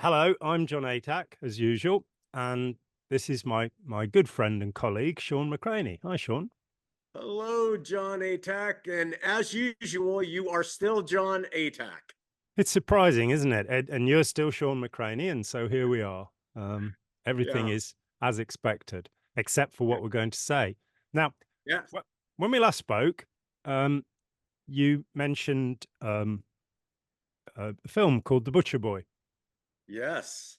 Hello, I'm John Atack, as usual, and this is my good friend and colleague, Shawn McCraney. Hi, Shawn. Hello, John Atack. And as usual, you are still John Atack. It's surprising, isn't it? And you're still Shawn McCraney, and so here we are. Everything Yeah. is as expected, except for Yeah. what we're going to say. Now, Yes. when we last spoke, um, you mentioned a film called The Butcher Boy Yes.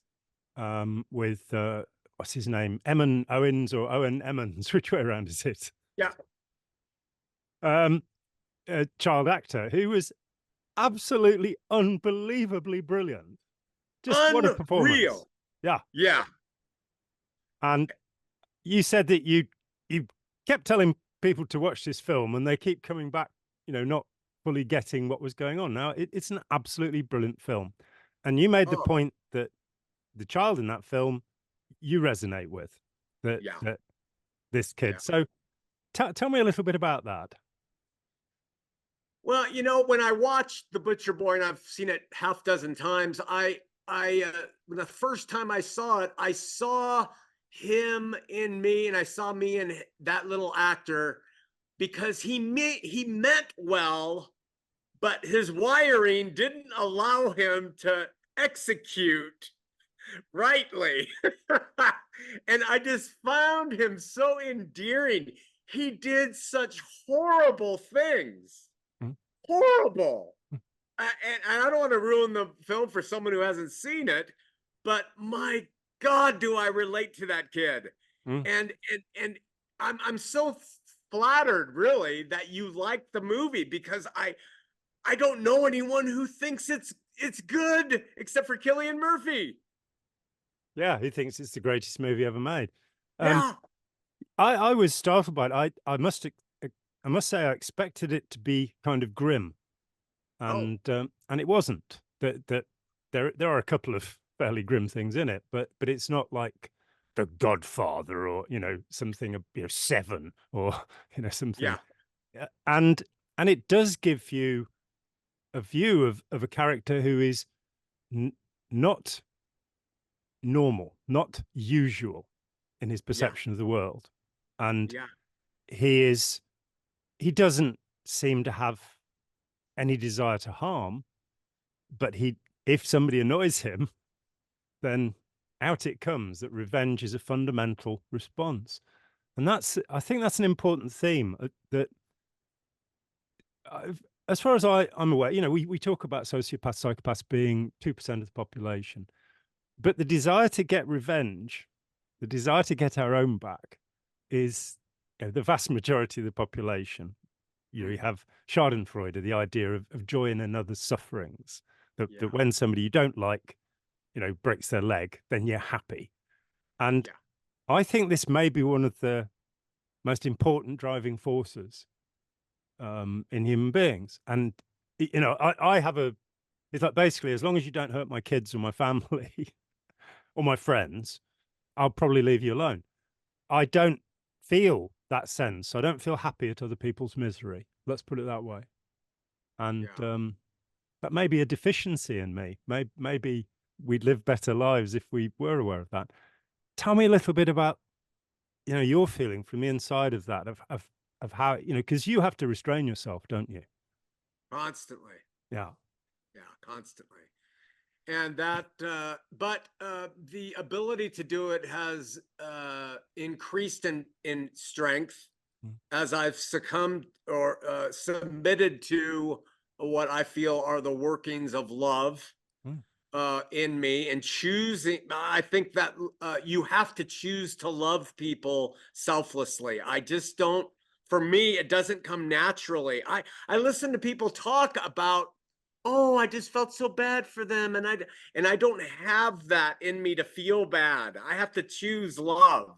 with what's his name, Emin Owens or Owen Emmons? Which way around is it? Yeah. Um, a child actor who was absolutely unbelievably brilliant. Just what a performance. Unreal. Yeah. Yeah. And you said that you kept telling people to watch this film and they keep coming back, not fully getting what was going on. Now, it's an absolutely brilliant film. And you made the Oh, point that the child in that film you resonate with, that yeah. that this kid. Yeah. So tell me a little bit about that. Well, when I watched The Butcher Boy, and I've seen it half dozen times, the first time I saw it, I saw him in me, and I saw me in that little actor because he meant well, but his wiring didn't allow him to execute rightly. And I just found him so endearing. He did such horrible things. Mm, Horrible. And I don't want to ruin the film for someone who hasn't seen it, but my God, do I relate to that kid? mm. And I'm so flattered, really, that you like the movie, because I don't know anyone who thinks it's good except for Cillian Murphy. Yeah, he thinks it's the greatest movie ever made. Um, Yeah. I was startled by it. I must say I expected it to be kind of grim, Oh, and it wasn't. That there are a couple of fairly grim things in it, but it's not like The Godfather or something, Seven or something. yeah. And it does give you a view of a character who is n not normal, not usual in his Yeah. perception of the world, and Yeah. he is he doesn't seem to have any desire to harm, but if somebody annoys him, then out it comes that revenge is a fundamental response. And I think that's an important theme that as far as I'm aware, we talk about sociopaths, psychopaths being 2% of the population, but the desire to get revenge, the desire to get our own back is the vast majority of the population. You Mm, have Schadenfreude, the idea of joy in another's sufferings, that yeah. when somebody you don't like, breaks their leg, then you're happy. And Yeah. I think this may be one of the most important driving forces in human beings. And, I have it's like basically, as long as you don't hurt my kids or my family or my friends, I'll probably leave you alone. I don't feel that sense. I don't feel happy at other people's misery. Let's put it that way. And Yeah. that may be a deficiency in me. Maybe we'd live better lives if we were aware of that. Tell me a little bit about your feeling from the inside of that, of how because you have to restrain yourself, don't you? Constantly. Yeah. Yeah. Constantly. And but the ability to do it has increased in strength Mm, as I've succumbed or submitted to what I feel are the workings of love mm, in me, and choosing. I think that you have to choose to love people selflessly. I just don't. For me, it doesn't come naturally. I listen to people talk about, oh, I just felt so bad for them, and I don't have that in me to feel bad. I have to choose love.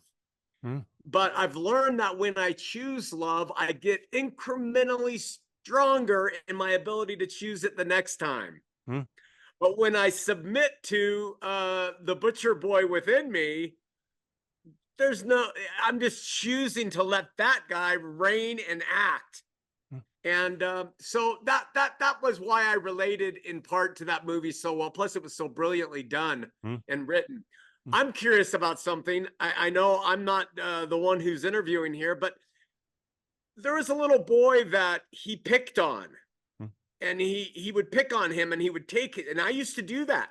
mm, But I've learned that when I choose love, I get incrementally stronger in my ability to choose it the next time. mm. But when I submit to the butcher boy within me, I'm just choosing to let that guy reign and act. And so that was why I related in part to that movie so well. Plus, it was so brilliantly done Mm, and written. mm, I'm curious about something. I know I'm not the one who's interviewing here, but there was a little boy that he picked on, mm. and he would pick on him, and he would take it. And I used to do that.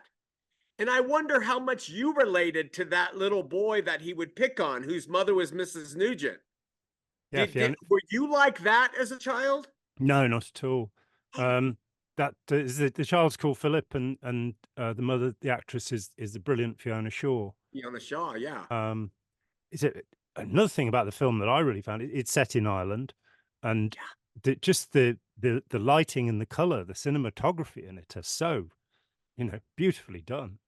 And I wonder how much you related to that little boy that he would pick on, whose mother was Mrs. Nugent. Yeah, Did Fiona. were you like that as a child? No, not at all. That is the child's called Philip, and the mother, the actress, is the brilliant Fiona Shaw. Fiona Shaw, yeah. Um, is it another thing about the film that I really found? It's set in Ireland, and just the lighting and the color, the cinematography in it are so, beautifully done.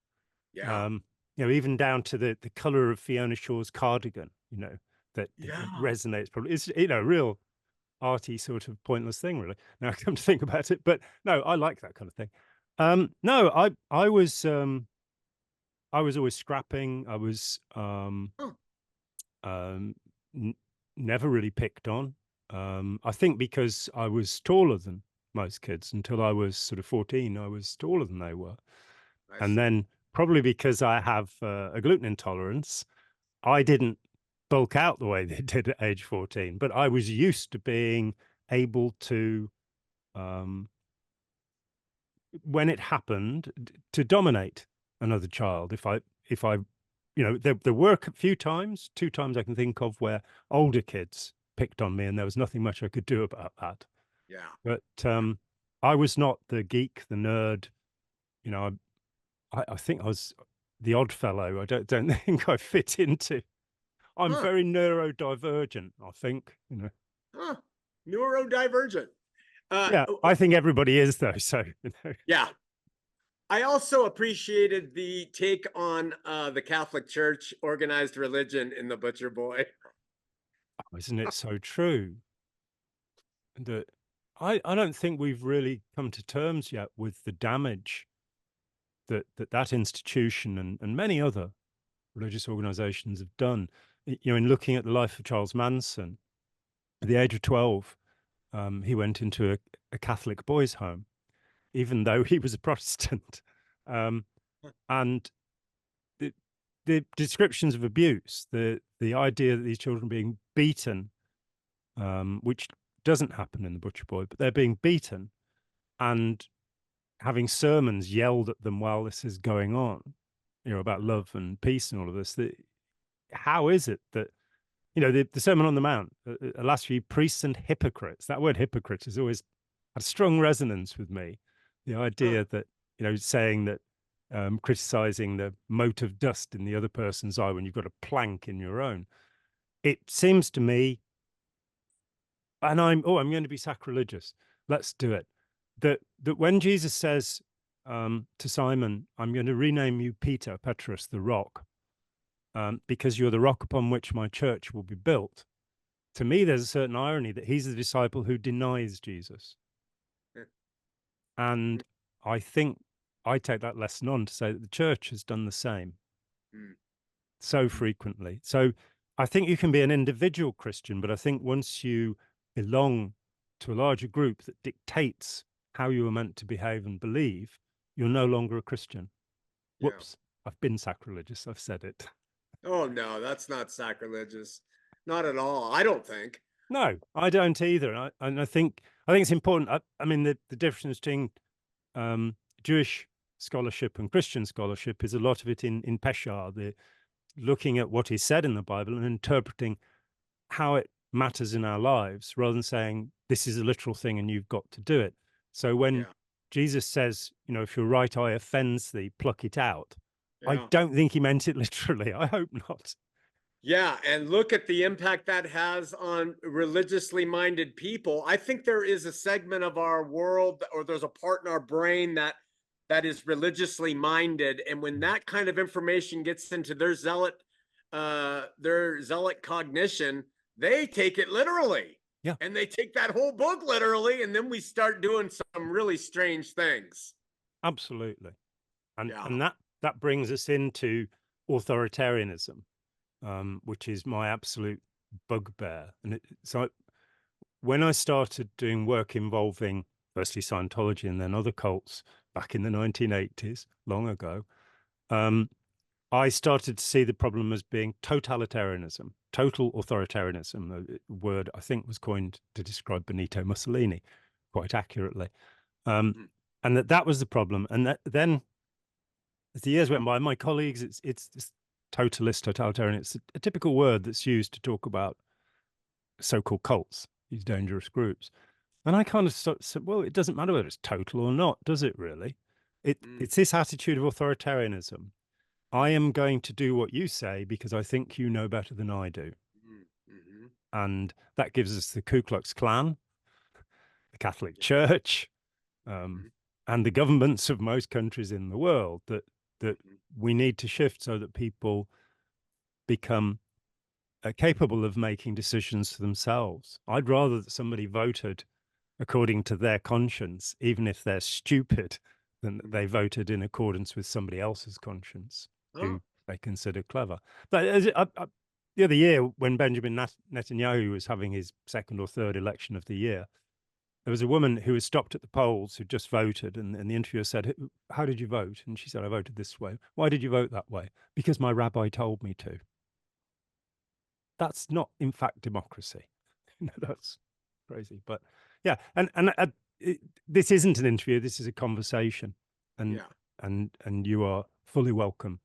Yeah. Um, even down to the color of Fiona Shaw's cardigan, that Yeah. resonates. Probably it's real arty sort of pointless thing, really. Now I come to think about it, but no, I like that kind of thing. No, I was always scrapping. I was Huh. um, n never really picked on. I think because I was taller than most kids until I was sort of 14, I was taller than they were. I And see. then probably because I have a gluten intolerance, I didn't bulk out the way they did at age 14, but I was used to being able to, um, when it happened, to dominate another child. If I, there were a few times, two times I can think of where older kids picked on me, and there was nothing much I could do about that. Yeah. But I was not the geek, the nerd. You know, I think I was the odd fellow. I don't think I fit into. I'm Huh. very neurodivergent, I think. Huh. Neurodivergent. Yeah, I think everybody is though. So. Yeah. I also appreciated the take on the Catholic Church organized religion in The Butcher Boy. Isn't it so true that I don't think we've really come to terms yet with the damage that institution and many other religious organizations have done. In looking at the life of Charles Manson, at the age of 12, he went into a Catholic boys' home, even though he was a Protestant. Um, and the, the descriptions of abuse, the idea that these children are being beaten, which doesn't happen in the Butcher Boy, but they're being beaten and having sermons yelled at them while this is going on, about love and peace and all of this. How is it that, the Sermon on the Mount, alas for you priests and hypocrites, that word hypocrite has always had strong resonance with me. The Huh. idea that, saying that, criticizing the mote of dust in the other person's eye when you've got a plank in your own. It seems to me, and I'm going to be sacrilegious. Let's do it. That when Jesus says to Simon, I'm going to rename you Peter, Petrus, the rock, because you're the rock upon which my church will be built. To me, there's a certain irony that he's the disciple who denies Jesus. And I think I take that lesson on to say that the church has done the same so frequently. So I think you can be an individual Christian, but I think once you belong to a larger group that dictates how you are meant to behave and believe, you're no longer a Christian. Yeah. Whoops, I've been sacrilegious. I've said it. Oh no, that's not sacrilegious. Not at all. I don't think. No, I don't either. And I think it's important. I mean, the difference between Jewish scholarship and Christian scholarship is a lot of it in Peshar, the looking at what is said in the Bible and interpreting how it matters in our lives rather than saying this is a literal thing and you've got to do it. So when Yeah. Jesus says, if your right eye offends thee, pluck it out, I Yeah. don't think he meant it literally. I hope not. Yeah, and look at the impact that has on religiously minded people. I think there is a segment of our world, or there's a part in our brain that is religiously minded, and when that kind of information gets into their zealot cognition, they take it literally. Yeah, And they take that whole book literally, and then we start doing some really strange things. absolutely. And Yeah. and that brings us into authoritarianism, which is my absolute bugbear. And so when I started doing work involving firstly Scientology and then other cults back in the 1980s, long ago, I started to see the problem as being totalitarianism, total authoritarianism, a word I think was coined to describe Benito Mussolini quite accurately. And that was the problem. And then as the years went by, my colleagues, it's this totalist, totalitarian, it's a typical word that's used to talk about so-called cults, these dangerous groups. And I kind of said, well, it doesn't matter whether it's total or not, does it really? It's this attitude of authoritarianism. I am going to do what you say because I think you know better than I do. And that gives us the Ku Klux Klan, the Catholic Church, and the governments of most countries in the world that we need to shift so that people become capable of making decisions for themselves. I'd rather that somebody voted according to their conscience, even if they're stupid, than that they voted in accordance with somebody else's conscience who they consider clever. But the other year, when Benjamin Netanyahu was having his second or third election of the year, there was a woman who was stopped at the polls who just voted, and the interviewer said, "How did you vote?" And she said, "I voted this way." "Why did you vote that way?" "Because my rabbi told me to." That's not, in fact, democracy. That's crazy. But yeah, and this isn't an interview. This is a conversation, and you are fully welcome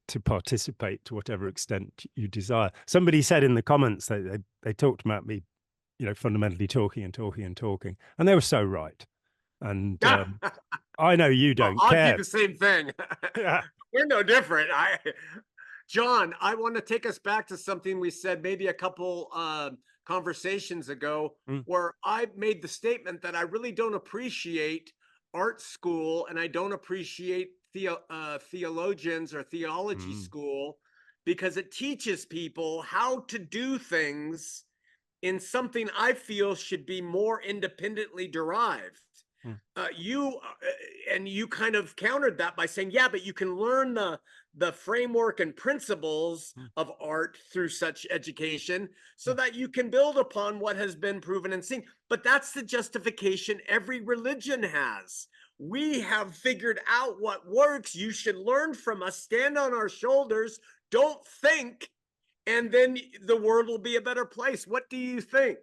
to participate to whatever extent you desire. Somebody said in the comments that they talked about me, fundamentally talking, and they were so right. And I know you don't care. I'll do the same thing. We're no different. John, I want to take us back to something we said maybe a couple conversations ago, where I made the statement that I really don't appreciate art school and I don't appreciate theologians or theology school because it teaches people how to do things in something I feel should be more independently derived. You kind of countered that by saying, yeah, but you can learn the framework and principles of art through such education so that you can build upon what has been proven and seen. But that's the justification every religion has. We have figured out what works. You should learn from us, stand on our shoulders, don't think, and then the world will be a better place. What do you think?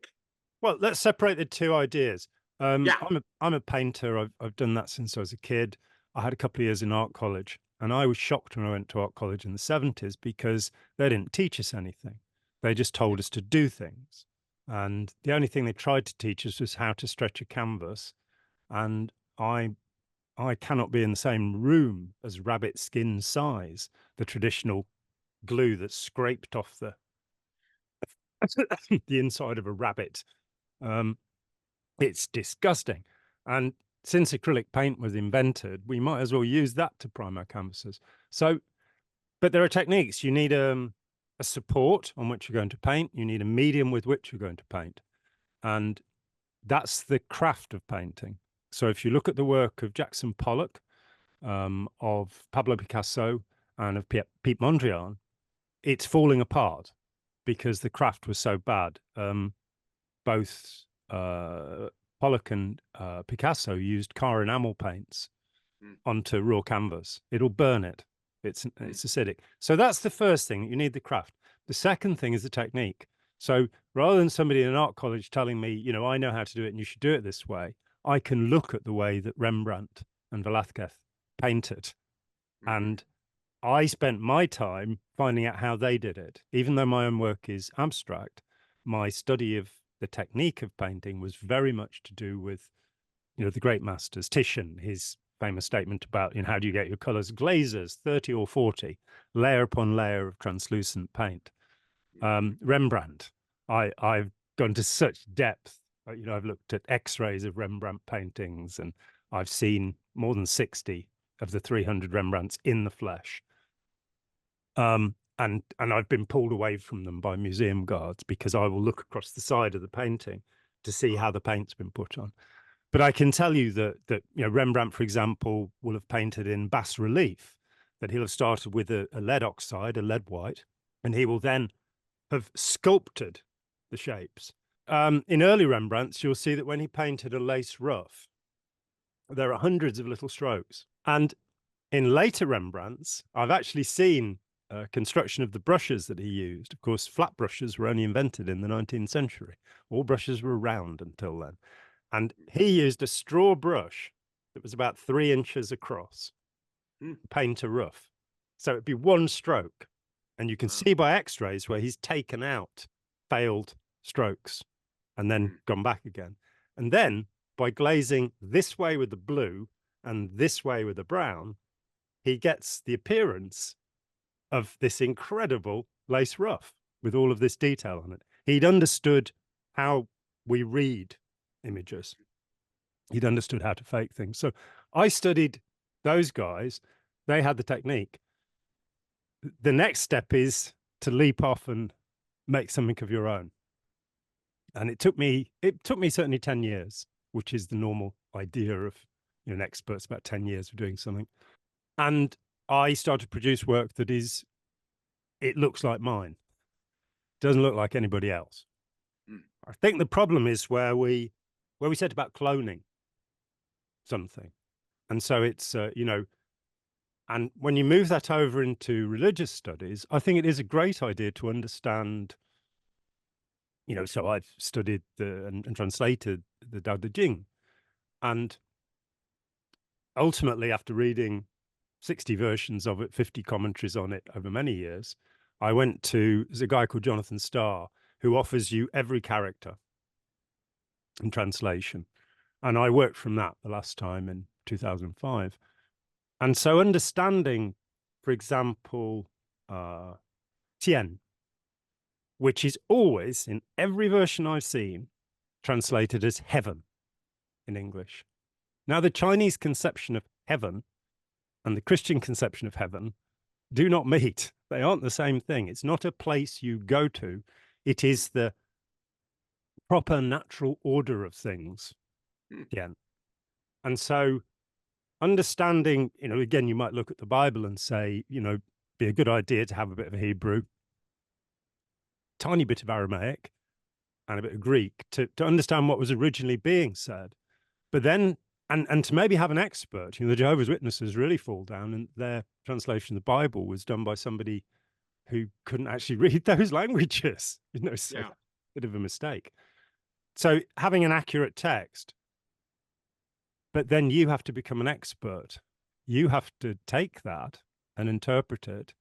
Well, let's separate the two ideas. I'm a painter. I've done that since I was a kid. I had a couple of years in art college, and I was shocked when I went to art college in the 70s because they didn't teach us anything. They just told us to do things. And the only thing they tried to teach us was how to stretch a canvas. And I cannot be in the same room as rabbit skin size, the traditional glue that's scraped off the inside of a rabbit. It's disgusting. And since acrylic paint was invented, we might as well use that to prime our canvases. So, but there are techniques. You need a support on which you're going to paint. You need a medium with which you're going to paint. And that's the craft of painting. So if you look at the work of Jackson Pollock, of Pablo Picasso, and of Pete Mondrian, it's falling apart because the craft was so bad. Both Pollock and Picasso used car enamel paints onto raw canvas. It'll burn it. It's acidic. So that's the first thing. You need the craft. The second thing is the technique. So rather than somebody in an art college telling me, I know how to do it and you should do it this way, I can look at the way that Rembrandt and Velázquez painted. And I spent my time finding out how they did it. Even though my own work is abstract, my study of the technique of painting was very much to do with, the great masters. Titian, his famous statement about, how do you get your colors? Glazers, 30 or 40, layer upon layer of translucent paint. Rembrandt, I've gone to such depth. I've looked at X-rays of Rembrandt paintings, and I've seen more than 60 of the 300 Rembrandts in the flesh. And I've been pulled away from them by museum guards because I will look across the side of the painting to see how the paint's been put on. But I can tell you that Rembrandt, for example, will have painted in bas relief, that he'll have started with a lead oxide, a lead white, and he will then have sculpted the shapes. In early Rembrandts, you'll see that when he painted a lace ruff, there are hundreds of little strokes. And in later Rembrandts, I've actually seen construction of the brushes that he used. Of course, flat brushes were only invented in the 19th century. All brushes were round until then. And he used a straw brush that was about 3 inches across to paint a ruff. So it'd be one stroke. And you can see by x-rays where he's taken out failed strokes and then gone back again. And then by glazing this way with the blue and this way with the brown, he gets the appearance of this incredible lace ruff with all of this detail on it. He'd understood how we read images. He'd understood how to fake things. So I studied those guys. They had the technique. The next step is to leap off and make something of your own. And it took me certainly 10 years, which is the normal idea of, you know, an expert's about 10 years of doing something. And I started to produce work that it looks like mine. Doesn't look like anybody else. I think the problem is where we said about cloning something. And so it's, you know, and when you move that over into religious studies, I think it is a great idea to understand, you know, so I've studied and translated the Tao Te Ching. And ultimately, after reading 60 versions of it, 50 commentaries on it over many years, I went to, there's a guy called Jonathan Starr who offers you every character in translation. And I worked from that the last time in 2005. And so understanding, for example, Tien, which is always, in every version I've seen, translated as heaven in English. Now, the Chinese conception of heaven and the Christian conception of heaven do not meet. They aren't the same thing. It's not a place you go to. It is the proper natural order of things. Tien. And so understanding, you know, again, you might look at the Bible and say, you know, be a good idea to have a bit of Hebrew, tiny bit of Aramaic, and a bit of Greek to understand what was originally being said. But then, and to maybe have an expert, you know, the Jehovah's Witnesses really fall down, and their translation of the Bible was done by somebody who couldn't actually read those languages, you know, so a bit of a mistake. So having an accurate text, but then you have to become an expert. You have to take that and interpret it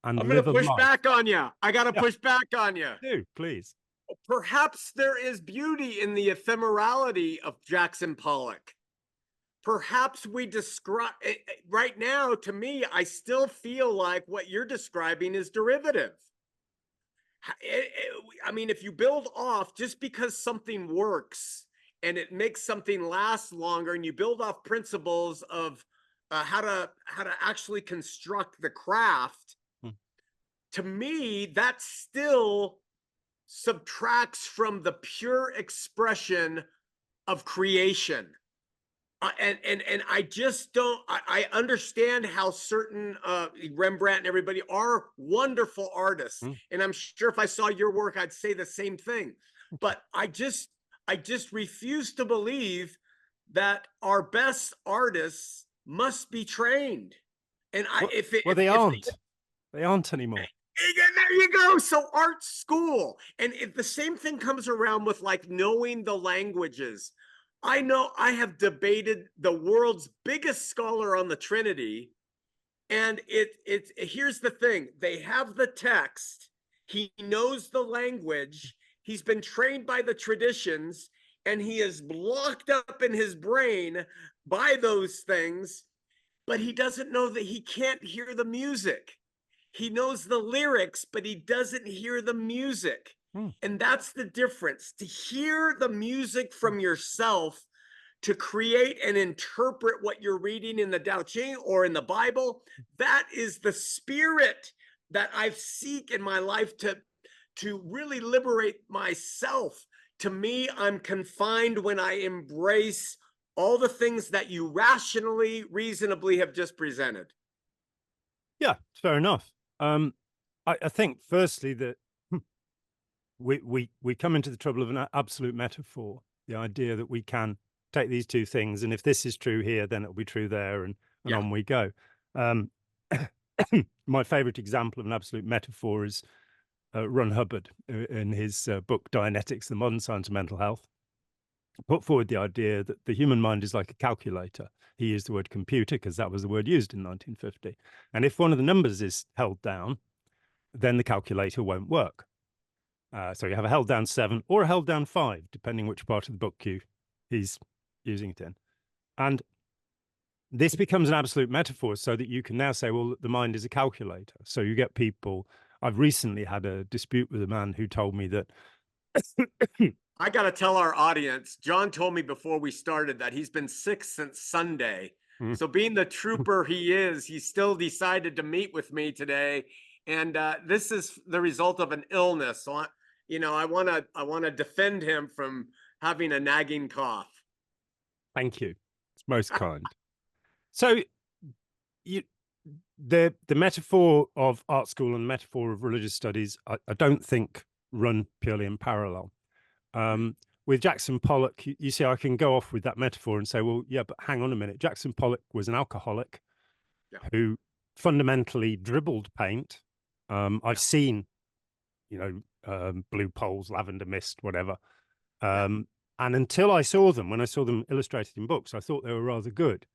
and I'm going to push life. back on you. I got to push back on you. Do, please. Perhaps there is beauty in the ephemerality of Jackson Pollock. Perhaps we describe right now, to me, I still feel like what you're describing is derivative. I mean, if you build off just because something works and it makes something last longer, and you build off principles of how to actually construct the craft, to me, that still subtracts from the pure expression of creation. And I just don't, I understand how certain Rembrandt and everybody are wonderful artists. And I'm sure if I saw your work, I'd say the same thing. But I just refuse to believe that our best artists must be trained. And they aren't. They aren't anymore. There you go. So art school. And if the same thing comes around with like knowing the languages. I know I have debated the world's biggest scholar on the Trinity. And here's the thing. They have the text. He knows the language. He's been trained by the traditions, and he is locked up in his brain by those things, but he doesn't know that he can't hear the music. He knows the lyrics, but he doesn't hear the music. And that's the difference. To hear the music from yourself, to create and interpret what you're reading in the Tao Te Ching or in the Bible, that is the spirit that I seek in my life to really liberate myself. To me, I'm confined when I embrace all the things that you rationally, reasonably have just presented. Yeah, fair enough. I think firstly that we come into the trouble of an absolute metaphor, the idea that we can take these two things, and if this is true here, then it'll be true there, and Yeah. on we go. My favorite example of an absolute metaphor is Ron Hubbard in his book Dianetics, the Modern Science of Mental Health, put forward the idea that the human mind is like a calculator. He used the word computer because that was the word used in 1950. And if one of the numbers is held down, then the calculator won't work. So you have a held down 7 or a held down 5, depending which part of the book he's using it in. And this becomes an absolute metaphor so that you can now say, well, the mind is a calculator. So you get people. I've recently had a dispute with a man who told me that I got to tell our audience, John told me before we started that he's been sick since Sunday. So being the trooper he is, he still decided to meet with me today. And this is the result of an illness. So, I want to defend him from having a nagging cough. Thank you. It's most kind. So the metaphor of art school and the metaphor of religious studies, I don't think run purely in parallel. With Jackson Pollock, you see, I can go off with that metaphor and say, well, yeah, but hang on a minute. Jackson Pollock was an alcoholic who fundamentally dribbled paint. I've seen, blue poles, lavender mist, whatever. And until I saw them, when I saw them illustrated in books, I thought they were rather good.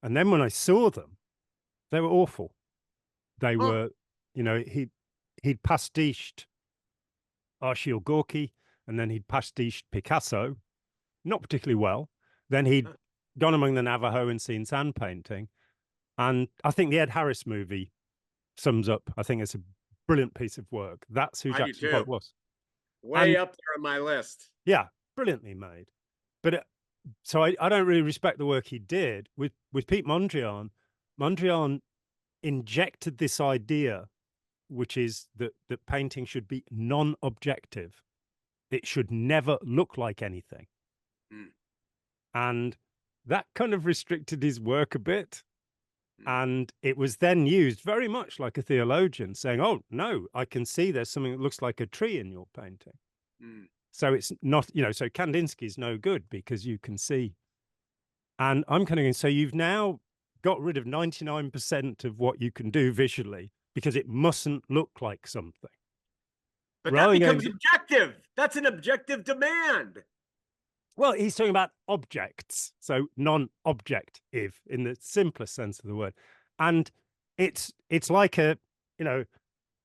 And then when I saw them, they were awful. They were, he'd pastiched Arshile Gorky, and then he'd pastiched Picasso, not particularly well. Then he'd gone among the Navajo and seen sand painting. And I think the Ed Harris movie sums up, I think it's a brilliant piece of work. That's who Jackson Pollock was. Way up there on my list. Yeah, brilliantly made. But so I don't really respect the work he did. With Pete Mondrian, Mondrian injected this idea, which is that painting should be non-objective. It should never look like anything. And that kind of restricted his work a bit. And it was then used very much like a theologian saying, oh, no, I can see there's something that looks like a tree in your painting. So it's not, so Kandinsky's no good because you can see. And I'm kind of going, so you've now got rid of 99% of what you can do visually because it mustn't look like something. But that becomes objective. That's an objective demand. Well, he's talking about objects, so non-objective in the simplest sense of the word. And it's like an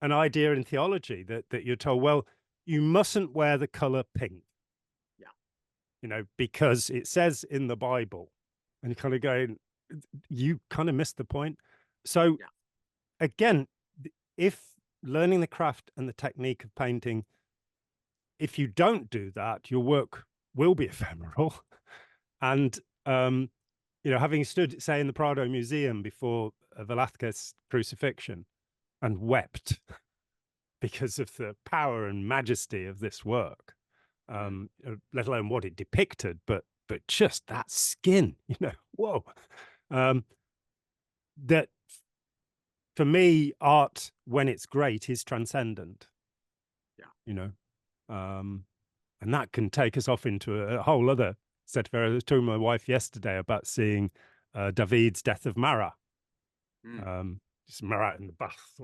idea in theology that you're told, well, you mustn't wear the color pink. Because it says in the Bible, and you're kind of going, you kind of missed the point. So again, if learning the craft and the technique of painting, if you don't do that, your work will be ephemeral. And, having stood, say, in the Prado Museum before a Velázquez crucifixion and wept because of the power and majesty of this work, let alone what it depicted, but just that skin, whoa. That for me, art, when it's great, is transcendent. And that can take us off into a whole other set of areas. I was talking to my wife yesterday about seeing David's Death of Marat. Just Marat in the bath,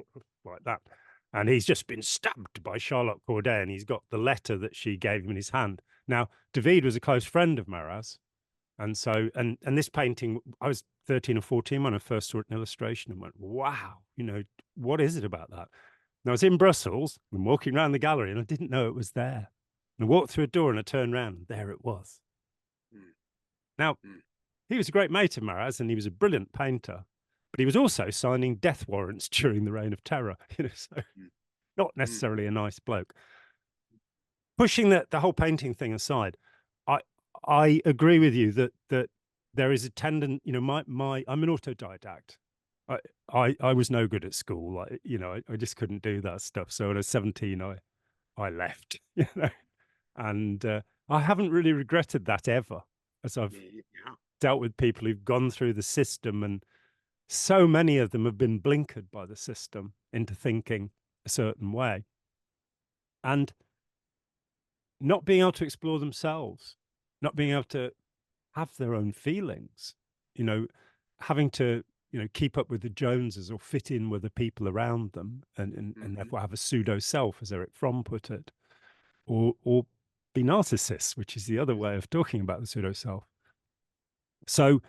like that. And he's just been stabbed by Charlotte Corday, and he's got the letter that she gave him in his hand. Now, David was a close friend of Marat's. And so, and this painting, I was 13 or 14 when I first saw it in illustration and went, wow, what is it about that? And I was in Brussels and walking around the gallery, and I didn't know it was there. And I walked through a door and I turned around, and there it was. Now, he was a great mate of Marat's, and he was a brilliant painter, but he was also signing death warrants during the Reign of Terror, so not necessarily a nice bloke. Pushing the whole painting thing aside, I agree with you that there is a tendency, I'm an autodidact. I was no good at school. I just couldn't do that stuff. So when I was 17, I left, and I haven't really regretted that ever, as I've dealt with people who've gone through the system, and so many of them have been blinkered by the system into thinking a certain way. And not being able to explore themselves, not being able to have their own feelings, you know, having to, you know, keep up with the Joneses or fit in with the people around them, and therefore have a pseudo self, as Eric Fromm put it, or be narcissists, which is the other way of talking about the pseudo self. So,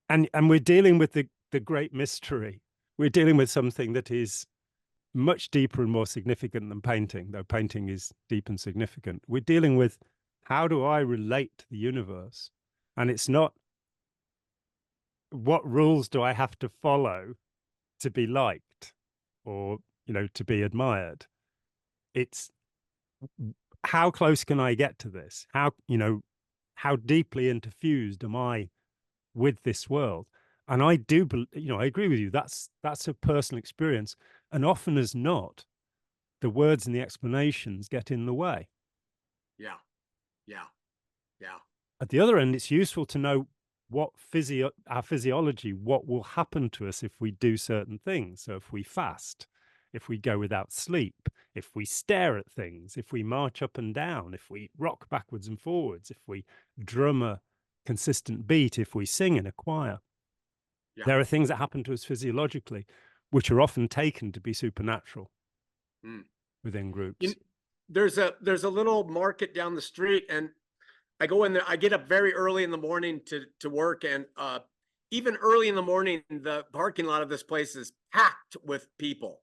and we're dealing with the great mystery. We're dealing with something that is much deeper and more significant than painting, though painting is deep and significant. We're dealing with, how do I relate to the universe? And it's not, what rules do I have to follow to be liked, or, you know, to be admired? It's, how close can I get to this? How, you know, how deeply interfused am I with this world? And I do, you know, I agree with you. That's a personal experience. And often as not, the words and the explanations get in the way. Yeah. Yeah. Yeah. At the other end, it's useful to know what our physiology, what will happen to us if we do certain things. So if we fast, if we go without sleep, if we stare at things, if we march up and down, if we rock backwards and forwards, if we drum a consistent beat, if we sing in a choir. Yeah. There are things that happen to us physiologically, which are often taken to be supernatural within groups. There's a little market down the street, and I go in there. I get up very early in the morning to work, and even early in the morning, the parking lot of this place is packed with people.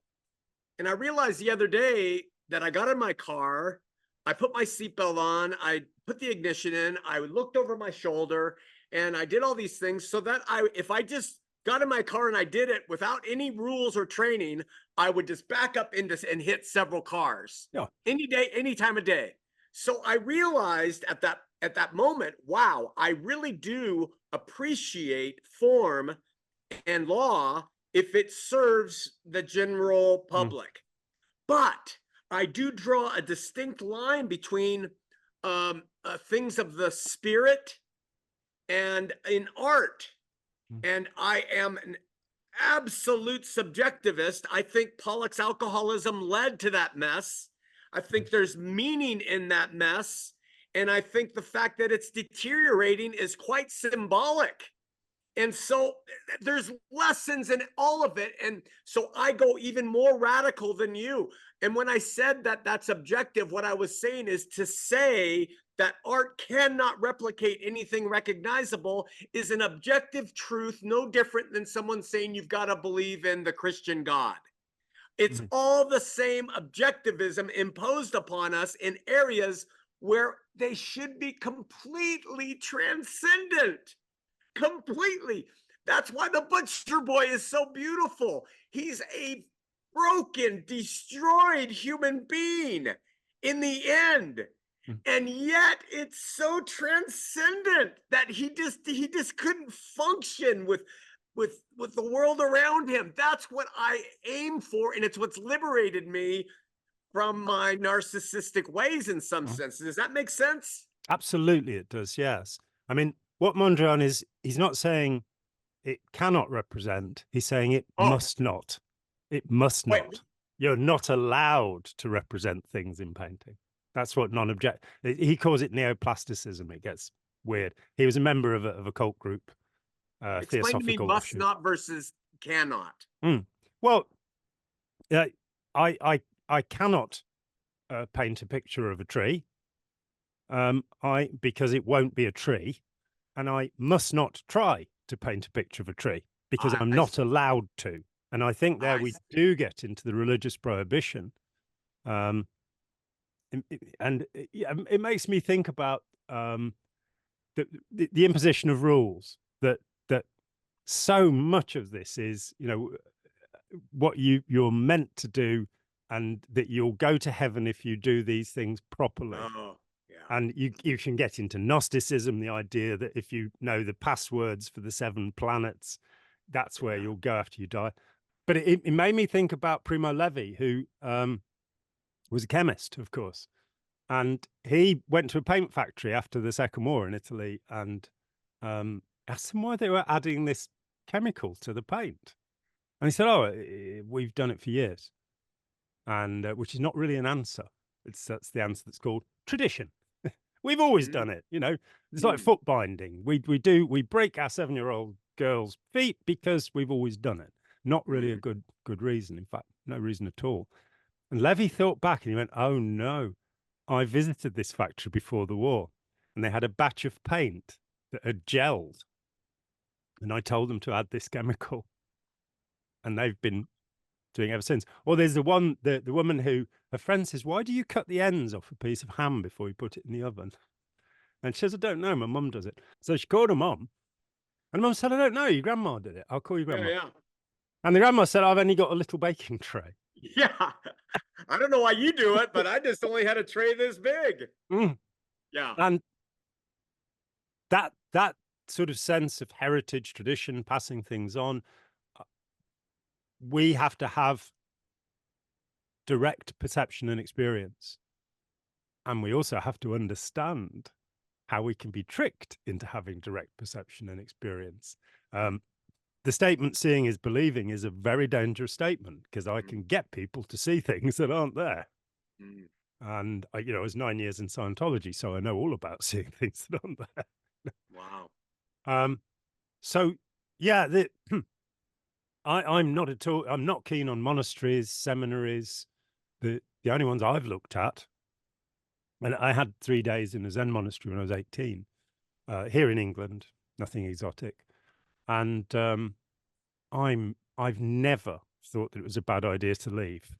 And I realized the other day that I got in my car, I put my seatbelt on, I put the ignition in, I looked over my shoulder, and I did all these things so that if I just got in my car and I did it without any rules or training, I would just back up into and hit several cars. Yeah. Any day, any time of day. So I realized at that moment, wow, I really do appreciate form and law if it serves the general public. But I do draw a distinct line between things of the spirit and in art. And I am an absolute subjectivist. I think Pollock's alcoholism led to that mess. I think there's meaning in that mess. And I think the fact that it's deteriorating is quite symbolic. And so there's lessons in all of it. And so I go even more radical than you. And when I said that that's objective, what I was saying is to say that art cannot replicate anything recognizable is an objective truth, no different than someone saying you've got to believe in the Christian God. It's all the same objectivism imposed upon us in areas where they should be completely transcendent. Completely. That's why the butcher boy is so beautiful. He's a broken, destroyed human being in the end. And yet it's so transcendent that he just couldn't function with the world around him. That's what I aim for, and it's what's liberated me from my narcissistic ways in some sense. Does that make sense? Absolutely, it does. Yes. I mean, what Mondrian is, he's not saying it cannot represent. He's saying it must not. It must not. You're not allowed to represent things in painting. That's what non-object. He calls it neoplasticism. It gets weird. He was a member of a cult group. Explain to me must not versus cannot. Well, I cannot paint a picture of a tree. Because it won't be a tree, and I must not try to paint a picture of a tree because I'm not allowed to. And I think there we do get into the religious prohibition. It makes me think about the imposition of rules, that so much of this is, you know, what you're meant to do, and that you'll go to heaven if you do these things properly. And you can get into Gnosticism, the idea that if you know the passwords for the 7 planets, that's where you'll go after you die. But it made me think about Primo Levi, who was a chemist, of course. And he went to a paint factory after the Second War in Italy and asked them why they were adding this chemical to the paint. And he said, oh, we've done it for years. And which is not really an answer. That's the answer that's called tradition. We've always done it, you know. It's like foot binding. We break our 7-year-old girl's feet because we've always done it. Not really a good reason. In fact, no reason at all. And Levy thought back and he went, "Oh no, I visited this factory before the war, and they had a batch of paint that had gelled, and I told them to add this chemical, and they've been doing it ever since." Or there's the woman who, her friend says, "Why do you cut the ends off a piece of ham before you put it in the oven?" And she says, "I don't know. My mum does it." So she called her mum, and mum said, "I don't know. Your grandma did it. I'll call your grandma." Yeah. And the grandma said, "I've only got a little baking tray." Yeah. I don't know why you do it, but I just only had a tray this big. Mm. Yeah. And that sort of sense of heritage, tradition, passing things on, we have to have direct perception and experience. And we also have to understand how we can be tricked into having direct perception and experience. The statement "seeing is believing" is a very dangerous statement, because I can get people to see things that aren't there. And I, you know, I was 9 years in Scientology, so I know all about seeing things that aren't there. Wow. So yeah, I'm not at all. I'm not keen on monasteries, seminaries. The only ones I've looked at, and I had 3 days in a Zen monastery when I was 18, here in England, nothing exotic, and I've never thought that it was a bad idea to leave.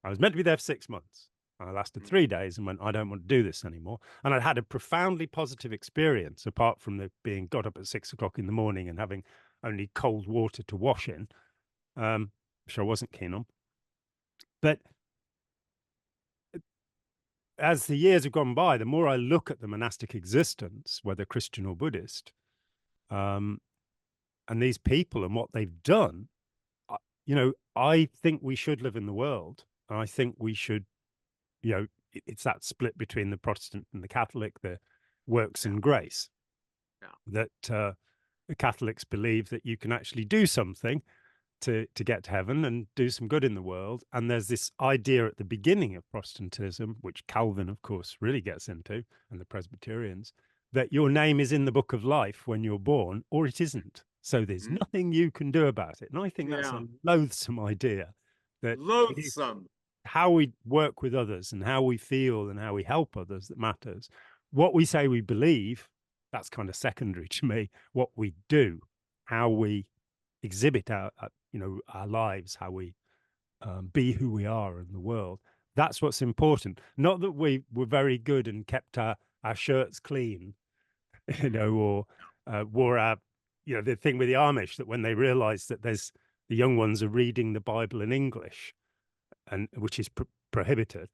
I was meant to be there for 6 months. I lasted 3 days and went, "I don't want to do this anymore." And I'd had a profoundly positive experience, apart from the being got up at 6 o'clock in the morning and having only cold water to wash in, which I wasn't keen on. But as the years have gone by, the more I look at the monastic existence, whether Christian or Buddhist, and these people and what they've done, you know, I think we should live in the world. And I think we should, you know, it's that split between the Protestant and the Catholic, the works and grace, that the Catholics believe that you can actually do something to get to heaven and do some good in the world. And there's this idea at the beginning of Protestantism, which Calvin, of course, really gets into, and the Presbyterians, that your name is in the book of life when you're born, or it isn't. So there's nothing you can do about it. And I think that's a loathsome idea. That Loathsome. how we work with others and how we feel and how we help others that matters. What we say we believe, that's kind of secondary to me. What we do, how we exhibit our our lives, how we be who we are in the world, that's what's important. Not that we were very good and kept our shirts clean, you know, or wore our, you know, the thing with the Amish, that when they realize that there's the young ones are reading the Bible in English, and which is prohibited,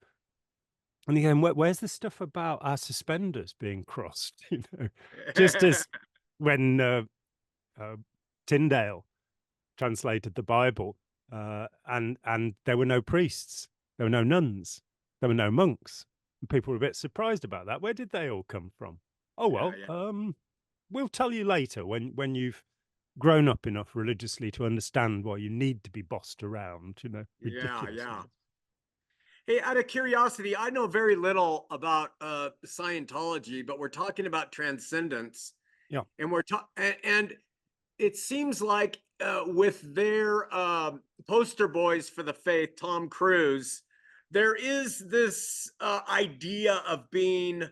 and again, where's the stuff about our suspenders being crossed? You know, just as when Tyndale translated the Bible, and there were no priests, there were no nuns, there were no monks. And people were a bit surprised about that. Where did they all come from? Oh well, we'll tell you later when you've grown up enough religiously to understand why you need to be bossed around. You know, ridiculous. Hey, out of curiosity, I know very little about Scientology, but we're talking about transcendence. Yeah, and and it seems like with their poster boys for the faith, Tom Cruise, there is this idea of being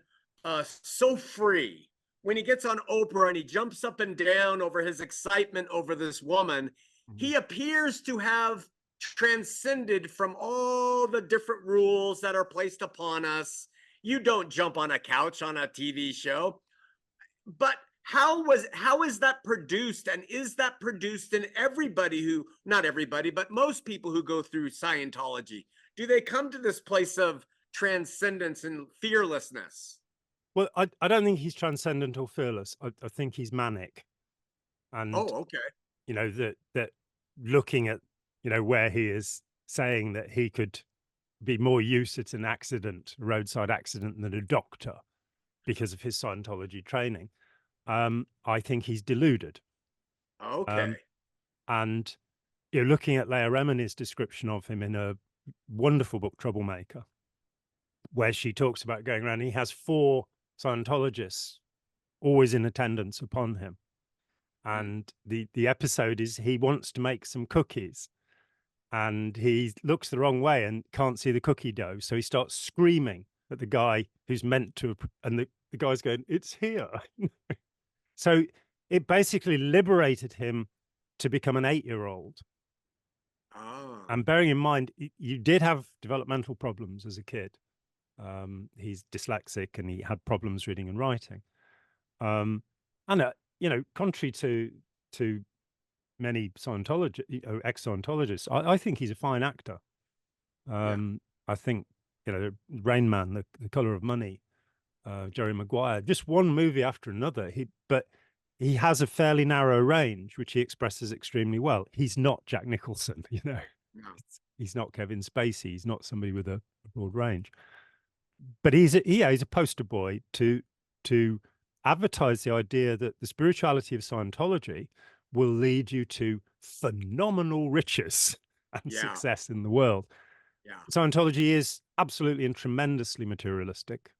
so free. When he gets on Oprah and he jumps up and down over his excitement over this woman, he appears to have transcended from all the different rules that are placed upon us. You don't jump on a couch on a TV show. But how is that produced, and is that produced in everybody who, not everybody, but most people who go through Scientology? Do they come to this place of transcendence and fearlessness? well, I don't think he's transcendent or fearless. I think he's manic, and Okay. you know, that looking at, you know, where he is saying that he could be more use at an accident, a roadside accident, than a doctor because of his Scientology training. I think he's deluded. Okay. And you're looking at Leah Remini's description of him in a wonderful book, Troublemaker. where she talks about going around. He has 4 Scientologists always in attendance upon him. And the episode is he wants to make some cookies and he looks the wrong way and can't see the cookie dough. So he starts screaming at the guy who's meant to, and the guy's going, "It's here." So it basically liberated him to become an 8-year-old. Ah. And bearing in mind, you did have developmental problems as a kid. He's dyslexic and he had problems reading and writing. And you know, contrary to many ex-Scientologists, I think he's a fine actor. I think, you know, Rain Man, the Color of Money, Jerry Maguire, just one movie after another. But he has a fairly narrow range, which he expresses extremely well. He's not Jack Nicholson, you know. No. He's not Kevin Spacey. He's not somebody with a broad range. But he's a poster boy to advertise the idea that the spirituality of Scientology will lead you to phenomenal riches and success in the world. Scientology is absolutely and tremendously materialistic.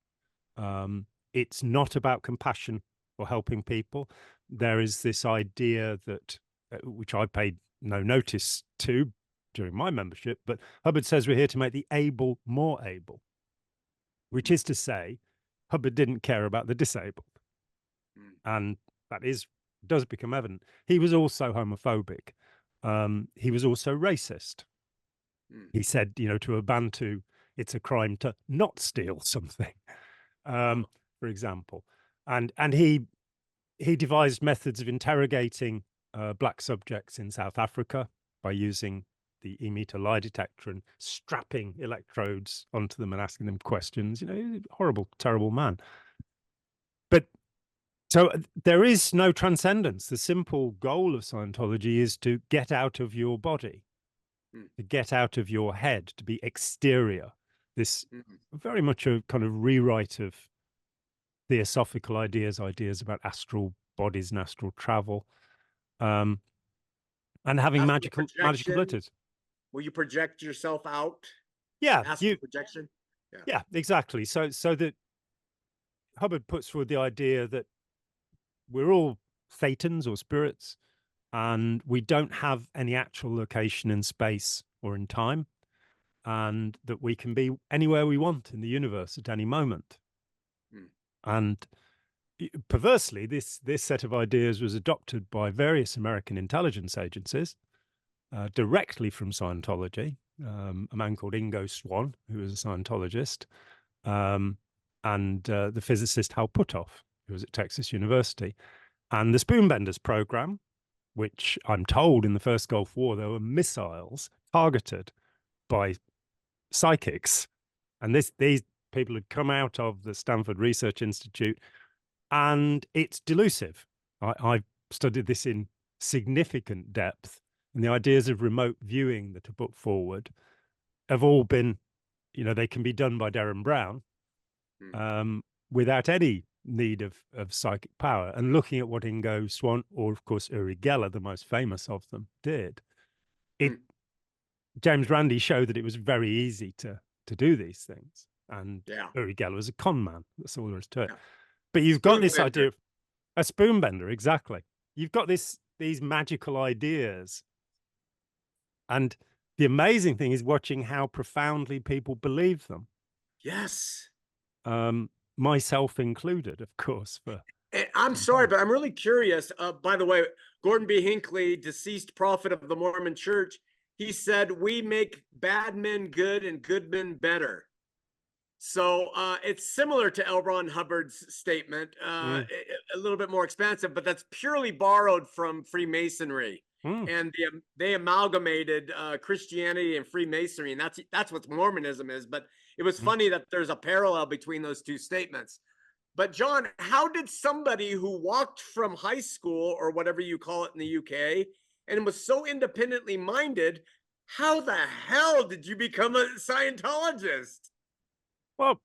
It's not about compassion or helping people. There is this idea that, which I paid no notice to during my membership, but Hubbard says we're here to make the able more able, which is to say, Hubbard didn't care about the disabled. And that does become evident. He was also homophobic. He was also racist. He said, you know, to a Bantu, it's a crime to not steal something, for example. And he devised methods of interrogating black subjects in South Africa by using the e-meter lie detector and strapping electrodes onto them and asking them questions. You know, horrible, terrible man. But so there is no transcendence. The simple goal of Scientology is to get out of your body, to get out of your head, to be exterior. This very much a kind of rewrite of theosophical ideas about astral bodies and astral travel, and having magical abilities. Will you project yourself out? Yeah, astral projection. Yeah, exactly. So that Hubbard puts forward the idea that we're all thetans or spirits, and we don't have any actual location in space or in time, and that we can be anywhere we want in the universe at any moment. And perversely, this set of ideas was adopted by various American intelligence agencies directly from Scientology. A man called Ingo Swann, who was a Scientologist, and the physicist Hal Puthoff, who was at Texas University. And the Spoonbenders program, which I'm told in the first Gulf War, there were missiles targeted by psychics. And these people had come out of the Stanford Research Institute, and it's delusive. I've studied this in significant depth, and the ideas of remote viewing that are put forward have all been, you know, they can be done by Derren Brown without any need of psychic power. And looking at what Ingo Swann, or of course Uri Geller, the most famous of them, did, James Randi showed that it was very easy to do these things. And Uri Geller was a con man. That's all there is to it. But you've got this idea of a spoonbender, exactly. You've got these magical ideas. And the amazing thing is watching how profoundly people believe them. Yes. Myself included, of course. I'm sorry, but I'm really curious. By the way, Gordon B. Hinckley, deceased prophet of the Mormon Church, he said, "We make bad men good and good men better." So it's similar to L. Ron Hubbard's statement, a little bit more expansive, but that's purely borrowed from Freemasonry. And they amalgamated Christianity and Freemasonry, and that's what Mormonism is. But it was funny that there's a parallel between those two statements. But John, how did somebody who walked from high school or whatever you call it in the UK and was so independently minded, how the hell did you become a Scientologist? Well,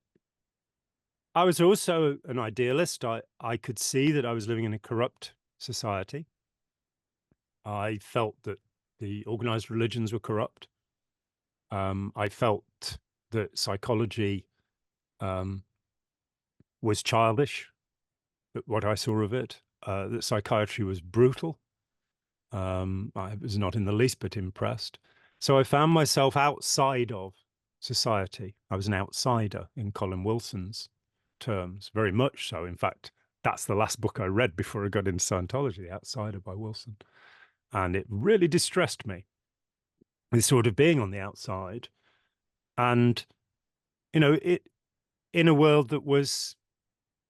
I was also an idealist. I could see that I was living in a corrupt society. I felt that the organized religions were corrupt. I felt that psychology was childish, but what I saw of it, that psychiatry was brutal. I was not in the least bit impressed. So I found myself outside of society. I was an outsider in Colin Wilson's terms, very much so. In fact, that's the last book I read before I got into Scientology, The Outsider by Wilson. And it really distressed me, this sort of being on the outside. And, it in a world that was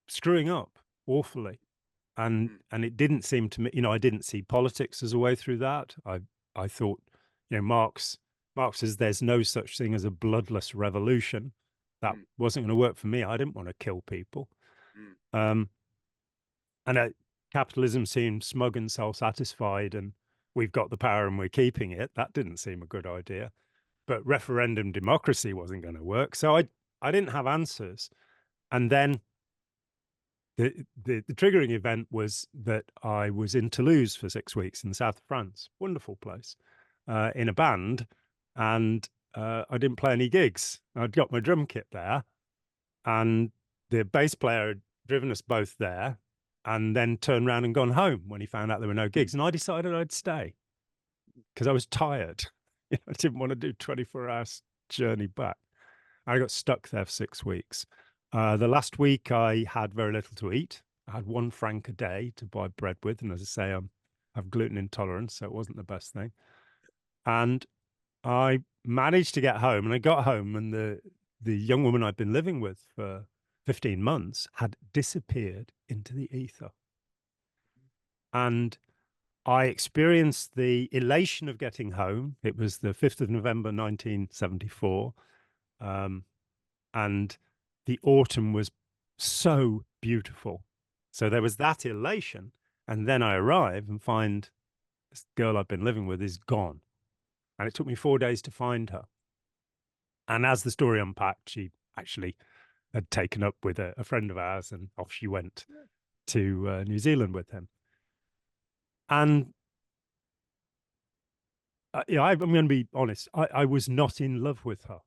screwing up awfully. And it didn't seem to me, I didn't see politics as a way through that. I thought, Marx says there's no such thing as a bloodless revolution. That wasn't going to work for me. I didn't want to kill people. Um, and capitalism seemed smug and self-satisfied, and we've got the power and we're keeping it. That didn't seem a good idea. But referendum democracy wasn't going to work. So I didn't have answers. And then the triggering event was that I was in Toulouse for 6 weeks in the south of France, wonderful place, in a band, and I didn't play any gigs. I'd got my drum kit there, and the bass player had driven us both there, and then turned around and gone home when he found out there were no gigs. And I decided I'd stay because I was tired. I didn't want to do 24 hours journey back. I got stuck there for 6 weeks. The last week I had very little to eat. I had 1 franc a day to buy bread with. And as I say, I have gluten intolerance, so it wasn't the best thing. And I managed to get home, and I got home, and the young woman I'd been living with for 15 months had disappeared into the ether. And I experienced the elation of getting home. It was the 5th of November, 1974. And the autumn was so beautiful. So there was that elation. And then I arrive and find this girl I've been living with is gone. And it took me 4 days to find her. And as the story unpacked, she actually had taken up with a friend of ours, and off she went to New Zealand with him. And I'm going to be honest, I was not in love with her.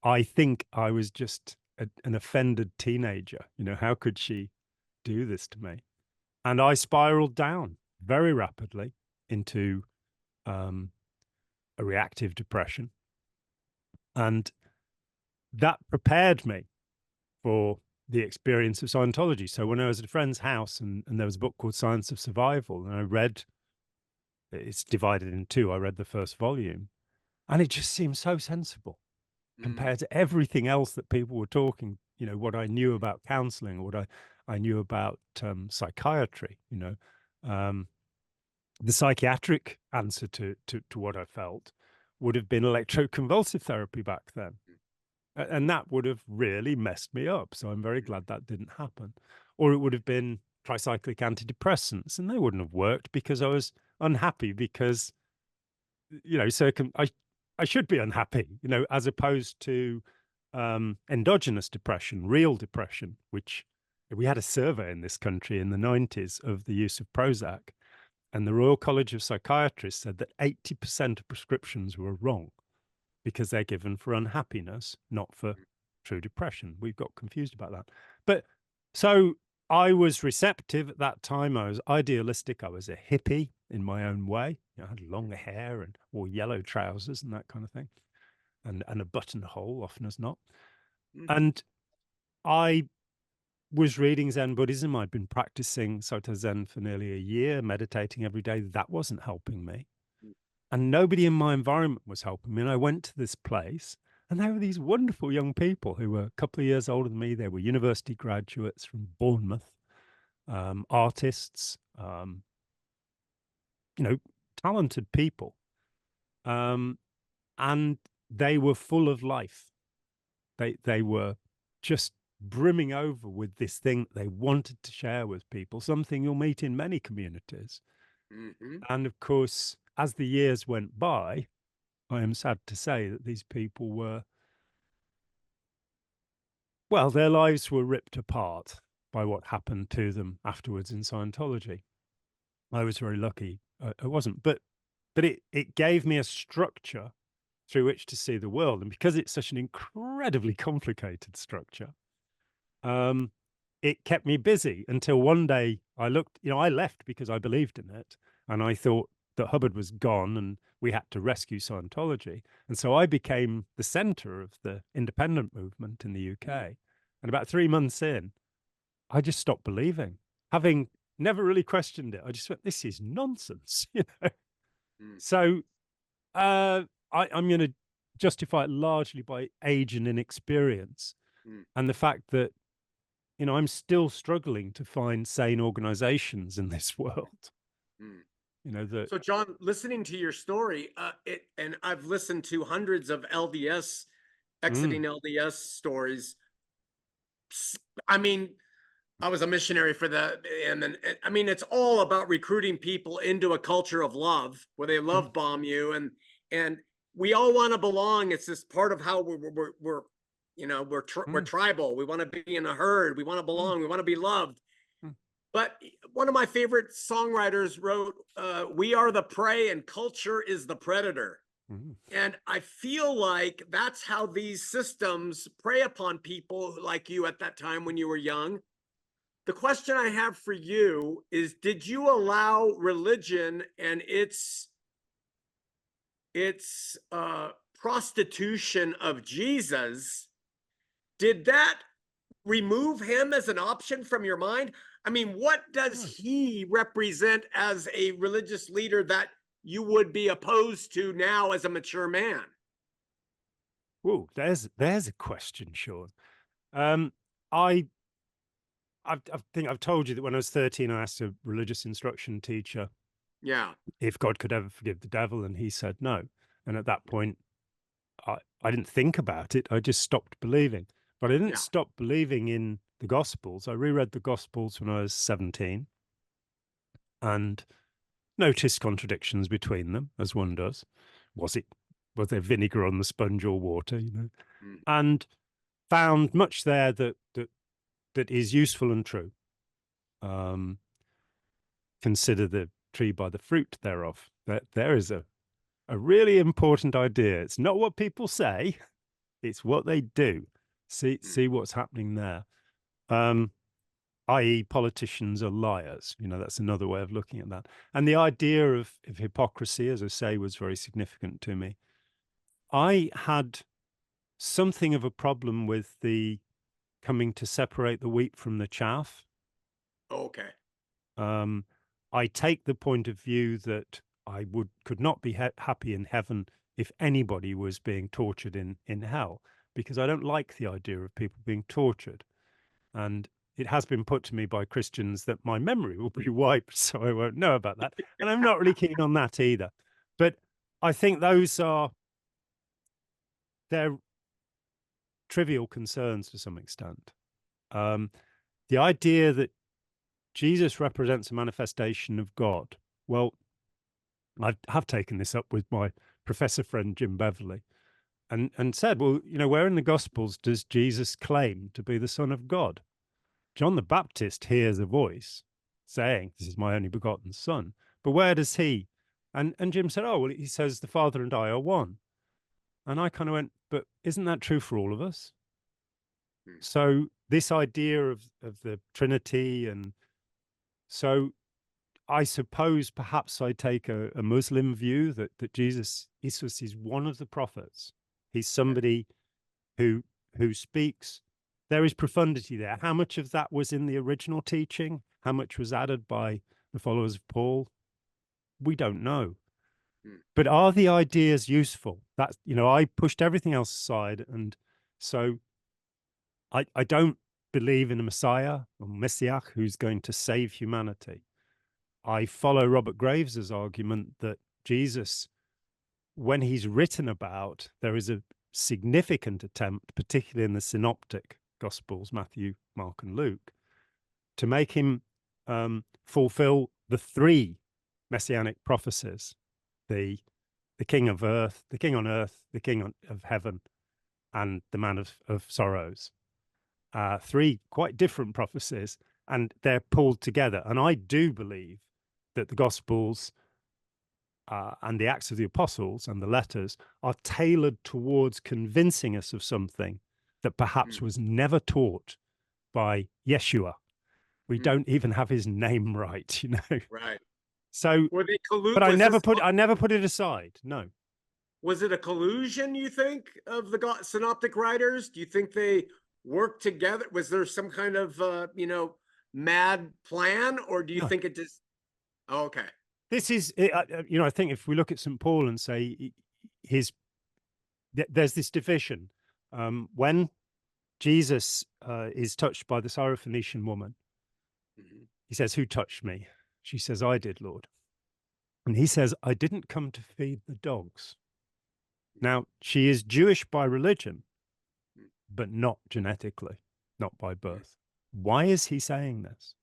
I think I was just an offended teenager. How could she do this to me? And I spiraled down very rapidly into a reactive depression. And that prepared me for the experience of Scientology. So when I was at a friend's house, and there was a book called Science of Survival, and I read, it's divided in 2. I read the first volume, and it just seemed so sensible compared to everything else that people were talking, what I knew about counseling, what I knew about psychiatry, the psychiatric answer to what I felt would have been electroconvulsive therapy back then. And that would have really messed me up. So I'm very glad that didn't happen. Or it would have been tricyclic antidepressants, and they wouldn't have worked because I was unhappy because, I should be unhappy, as opposed to endogenous depression, real depression, which we had a survey in this country in the 90s of the use of Prozac. And the Royal College of Psychiatrists said that 80% of prescriptions were wrong because they're given for unhappiness, not for true depression. We've got confused about that. But so I was receptive at that time. I was idealistic. I was a hippie in my own way. I had long hair and wore yellow trousers and that kind of thing, and a buttonhole, often as not. And I was reading Zen Buddhism. I'd been practicing Soto Zen for nearly a year, meditating every day. That wasn't helping me. And nobody in my environment was helping me. And I went to this place, and there were these wonderful young people who were a couple of years older than me. They were university graduates from Bournemouth, artists, talented people. And they were full of life. They were just brimming over with this thing they wanted to share with people, something you'll meet in many communities. And of course, as the years went by, I am sad to say that these people were, well, their lives were ripped apart by what happened to them afterwards in Scientology. I was very lucky I wasn't, but it gave me a structure through which to see the world. And because it's such an incredibly complicated structure, it kept me busy until one day I looked, I left because I believed in it. And I thought that Hubbard was gone and we had to rescue Scientology. And so I became the center of the independent movement in the UK. And about 3 months in, I just stopped believing, having never really questioned it. I just went, this is nonsense, So I'm going to justify it largely by age and inexperience, and the fact that I'm still struggling to find sane organizations in this world. So John, listening to your story, and I've listened to hundreds of LDS exiting LDS stories. I mean, I was a missionary for and then I mean, it's all about recruiting people into a culture of love where they love bomb you, and we all want to belong. It's this part of how we're tribal. We want to be in a herd. We want to belong. We want to be loved. But one of my favorite songwriters wrote, "We are the prey, and culture is the predator." And I feel like that's how these systems prey upon people like you at that time when you were young. The question I have for you is, did you allow religion and its prostitution of Jesus, did that remove him as an option from your mind? I mean, what does he represent as a religious leader that you would be opposed to now as a mature man? Whoa, there's a question, Shawn. I think I've told you that when I was 13, I asked a religious instruction teacher, if God could ever forgive the devil, and he said no. And at that point, I didn't think about it. I just stopped believing. But I didn't stop believing in the Gospels. I reread the Gospels when I was 17 and noticed contradictions between them, as one does. Was there vinegar on the sponge or water? And found much there that is useful and true. Consider the tree by the fruit thereof. There is a really important idea. It's not what people say, it's what they do. See what's happening there. I.e., politicians are liars. That's another way of looking at that. And the idea of hypocrisy, as I say, was very significant to me. I had something of a problem with the coming to separate the wheat from the chaff. Okay. I take the point of view that I could not be happy in heaven if anybody was being tortured in hell, because I don't like the idea of people being tortured. And it has been put to me by Christians that my memory will be wiped, so I won't know about that. And I'm not really keen on that either. But I think they're trivial concerns to some extent. The idea that Jesus represents a manifestation of God. Well, I have taken this up with my professor friend Jim Beverley and said, well, where in the Gospels does Jesus claim to be the Son of God? John the Baptist hears a voice saying, this is my only begotten Son. But where does he? And Jim said, oh, well, he says the Father and I are one. And I kind of went, but isn't that true for all of us? So this idea of the Trinity, and so I suppose perhaps I take a Muslim view that Jesus is one of the prophets. He's somebody who speaks. There is profundity there. How much of that was in the original teaching? How much was added by the followers of Paul? We don't know. But are the ideas useful? That's, I pushed everything else aside. And so I don't believe in a Messiah or Messiah who's going to save humanity. I follow Robert Graves's argument that Jesus, when he's written about, there is a significant attempt, particularly in the synoptic Gospels, Matthew, Mark, and Luke, to make him fulfill the three messianic prophecies: the king of earth, the king on earth, the king of heaven, and the man of sorrows. Three quite different prophecies, and they're pulled together. And I do believe that the Gospels and the Acts of the Apostles and the letters are tailored towards convincing us of something that perhaps was never taught by Yeshua. We don't even have his name right, you know. Right. So, Were they but I never put it aside. No. Was it a collusion, you think, of the synoptic writers? Do you think they worked together? Was there some kind of mad plan, or do you No. think it just okay? This is, I think if we look at St. Paul and say there's this division. When Jesus is touched by the Syrophoenician woman, he says, "Who touched me?" She says, "I did, Lord." And he says, "I didn't come to feed the dogs." Now, she is Jewish by religion, but not genetically, not by birth. Why is he saying this?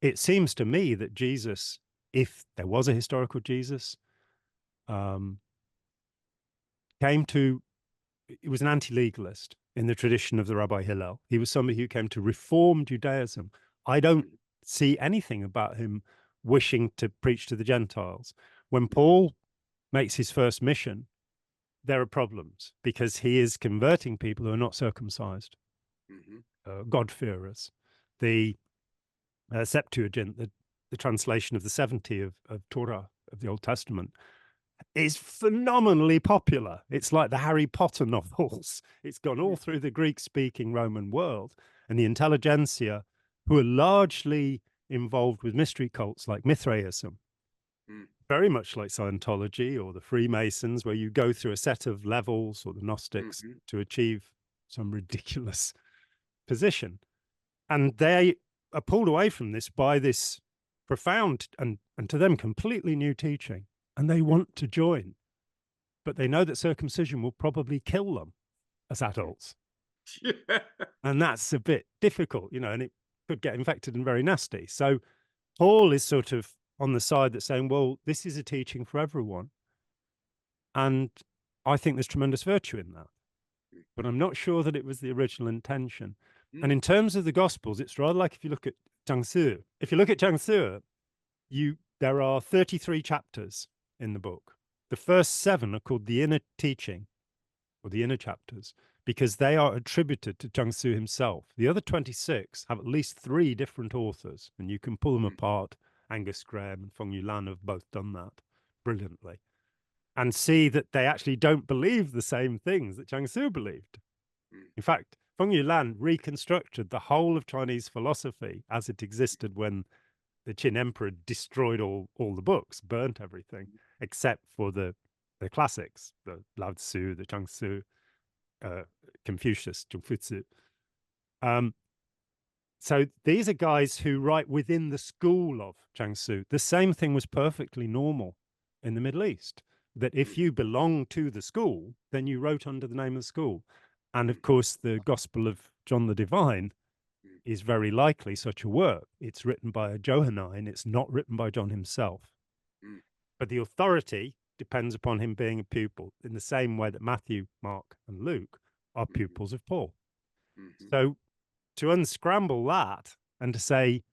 It seems to me that Jesus, if there was a historical Jesus, he was an anti-legalist in the tradition of the Rabbi Hillel. He was somebody who came to reform Judaism. I don't see anything about him wishing to preach to the Gentiles. When Paul makes his first mission, there are problems because he is converting people who are not circumcised, God-fearers. The Septuagint, the translation of the 70 of Torah, of the Old Testament, is phenomenally popular. It's like the Harry Potter novels. It's gone all through the Greek-speaking Roman world, and the intelligentsia, who are largely involved with mystery cults like Mithraism, very much like Scientology or the Freemasons, where you go through a set of levels, or the Gnostics, to achieve some ridiculous position. And they are pulled away from this by this profound and to them completely new teaching. And they want to join, but they know that circumcision will probably kill them as adults. And that's a bit difficult, and it could get infected and very nasty. So Paul is sort of on the side that's saying, well, this is a teaching for everyone. And I think there's tremendous virtue in that. But I'm not sure that it was the original intention. And in terms of the Gospels, it's rather like if you look at Jiangsu. If you look at Jiangsu, there are 33 chapters in the book. The first 7 are called the inner teaching, or the inner chapters, because they are attributed to Jiangsu himself. The other 26 have at least 3 different authors, and you can pull them apart. Angus Graham and Feng Yulan have both done that brilliantly, and see that they actually don't believe the same things that Jiangsu believed. In fact, Feng Yulan reconstructed the whole of Chinese philosophy as it existed when the Qin emperor destroyed all the books, burnt everything, except for the classics, the Lao Tzu, the Jiangsu, Confucius, Zhongfutsu. So these are guys who write within the school of Jiangsu. The same thing was perfectly normal in the Middle East, that if you belong to the school, then you wrote under the name of the school. And of course, the Gospel of John the Divine is very likely such a work. It's written by a Johannine. It's not written by John himself. But the authority depends upon him being a pupil, in the same way that Matthew, Mark, and Luke are pupils of Paul. So to unscramble that and to say,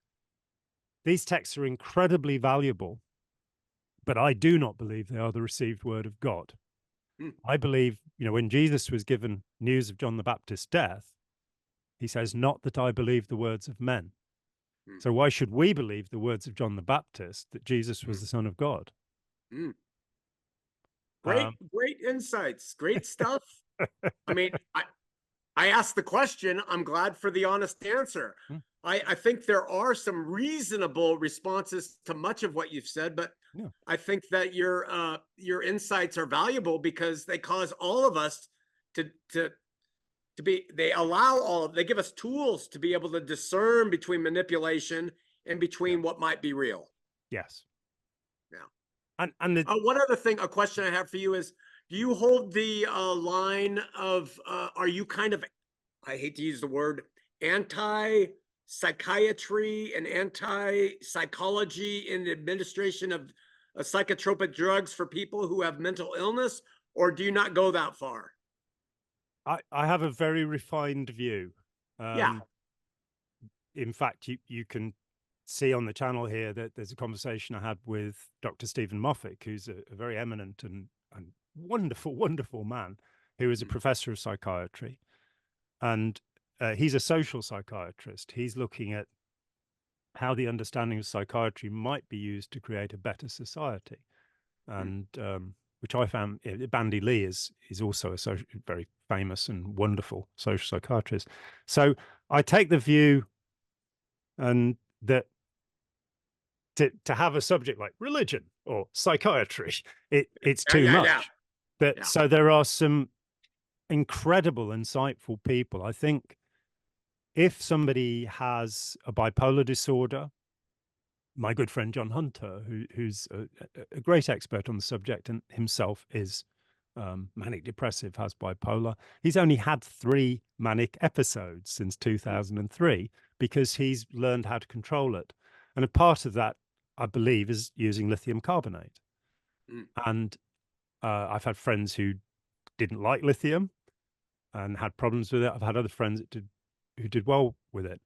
these texts are incredibly valuable, but I do not believe they are the received word of God. I believe, when Jesus was given news of John the Baptist's death, he says, "Not that I believe the words of men." So why should we believe the words of John the Baptist, that Jesus was the Son of God? Great insights. Great stuff. I mean, I asked the question. I'm glad for the honest answer. I think there are some reasonable responses to much of what you've said, but I think that your insights are valuable because they cause all of us to be, they give us tools to be able to discern between manipulation and between what might be real. Yes. Yeah. And one other thing, a question I have for you is, do you hold the line of, are you kind of, I hate to use the word, anti-psychiatry and anti-psychology in the administration of psychotropic drugs for people who have mental illness, or do you not go that far? I have a very refined view. Yeah. In fact, you can see on the channel here that there's a conversation I had with Dr. Stephen Moffat, who's a very eminent and wonderful, wonderful man, who is a professor of psychiatry. And he's a social psychiatrist. He's looking at how the understanding of psychiatry might be used to create a better society. And which I found, Bandy Lee is also a very famous and wonderful social psychiatrist. So I take the view and that to have a subject like religion or psychiatry, it's too much. So there are some incredible, insightful people. I think if somebody has a bipolar disorder, my good friend John Hunter, who's a great expert on the subject and himself is manic depressive, has bipolar. He's only had 3 manic episodes since 2003 because he's learned how to control it. And a part of that, I believe, is using lithium carbonate. And I've had friends who didn't like lithium and had problems with it. I've had other friends who did well with it.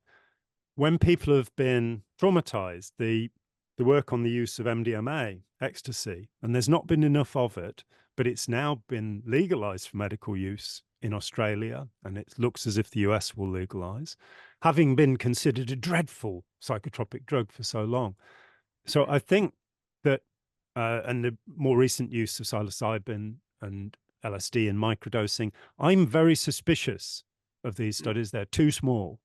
When people have been traumatized, the work on the use of MDMA, ecstasy, and there's not been enough of it, but it's now been legalized for medical use in Australia, and it looks as if the US will legalize, having been considered a dreadful psychotropic drug for so long. So I think that, and the more recent use of psilocybin and LSD and microdosing, I'm very suspicious of these studies. They're too small,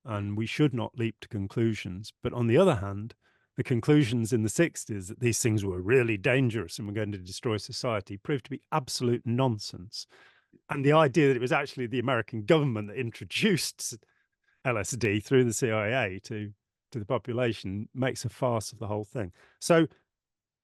and we should not leap to conclusions. But on the other hand, the conclusions in the 60s that these things were really dangerous and were going to destroy society proved to be absolute nonsense. And the idea that it was actually the American government that introduced LSD through the CIA to the population makes a farce of the whole thing. So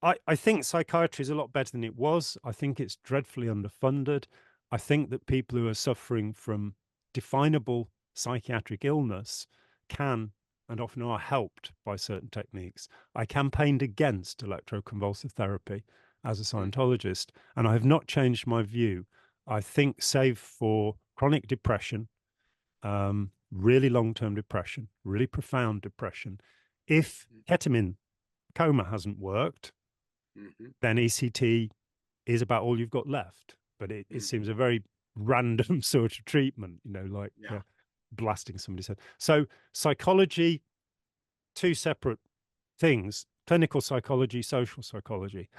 I think psychiatry is a lot better than it was. I think it's dreadfully underfunded. I think that people who are suffering from definable psychiatric illness can and often are helped by certain techniques. I campaigned against electroconvulsive therapy as a Scientologist, and I have not changed my view. I think, save for chronic depression, really long-term depression, really profound depression, if ketamine coma hasn't worked, then ECT is about all you've got left. But it seems a very random sort of treatment, like blasting somebody's head. So psychology, 2 separate things: clinical psychology, social psychology.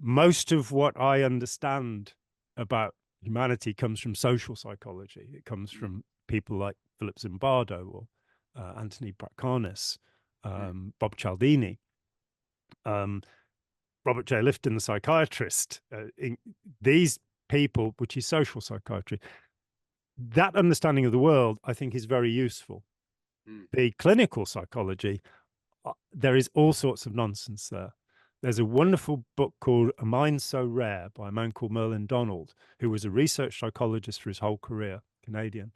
Most of what I understand about humanity comes from social psychology. It comes from people like Philip Zimbardo or Anthony Braccanis, Bob Cialdini, Robert J. Lifton, the psychiatrist. These people, which is social psychiatry, that understanding of the world, I think, is very useful. The clinical psychology, there is all sorts of nonsense there. There's a wonderful book called A Mind So Rare by a man called Merlin Donald, who was a research psychologist for his whole career, Canadian.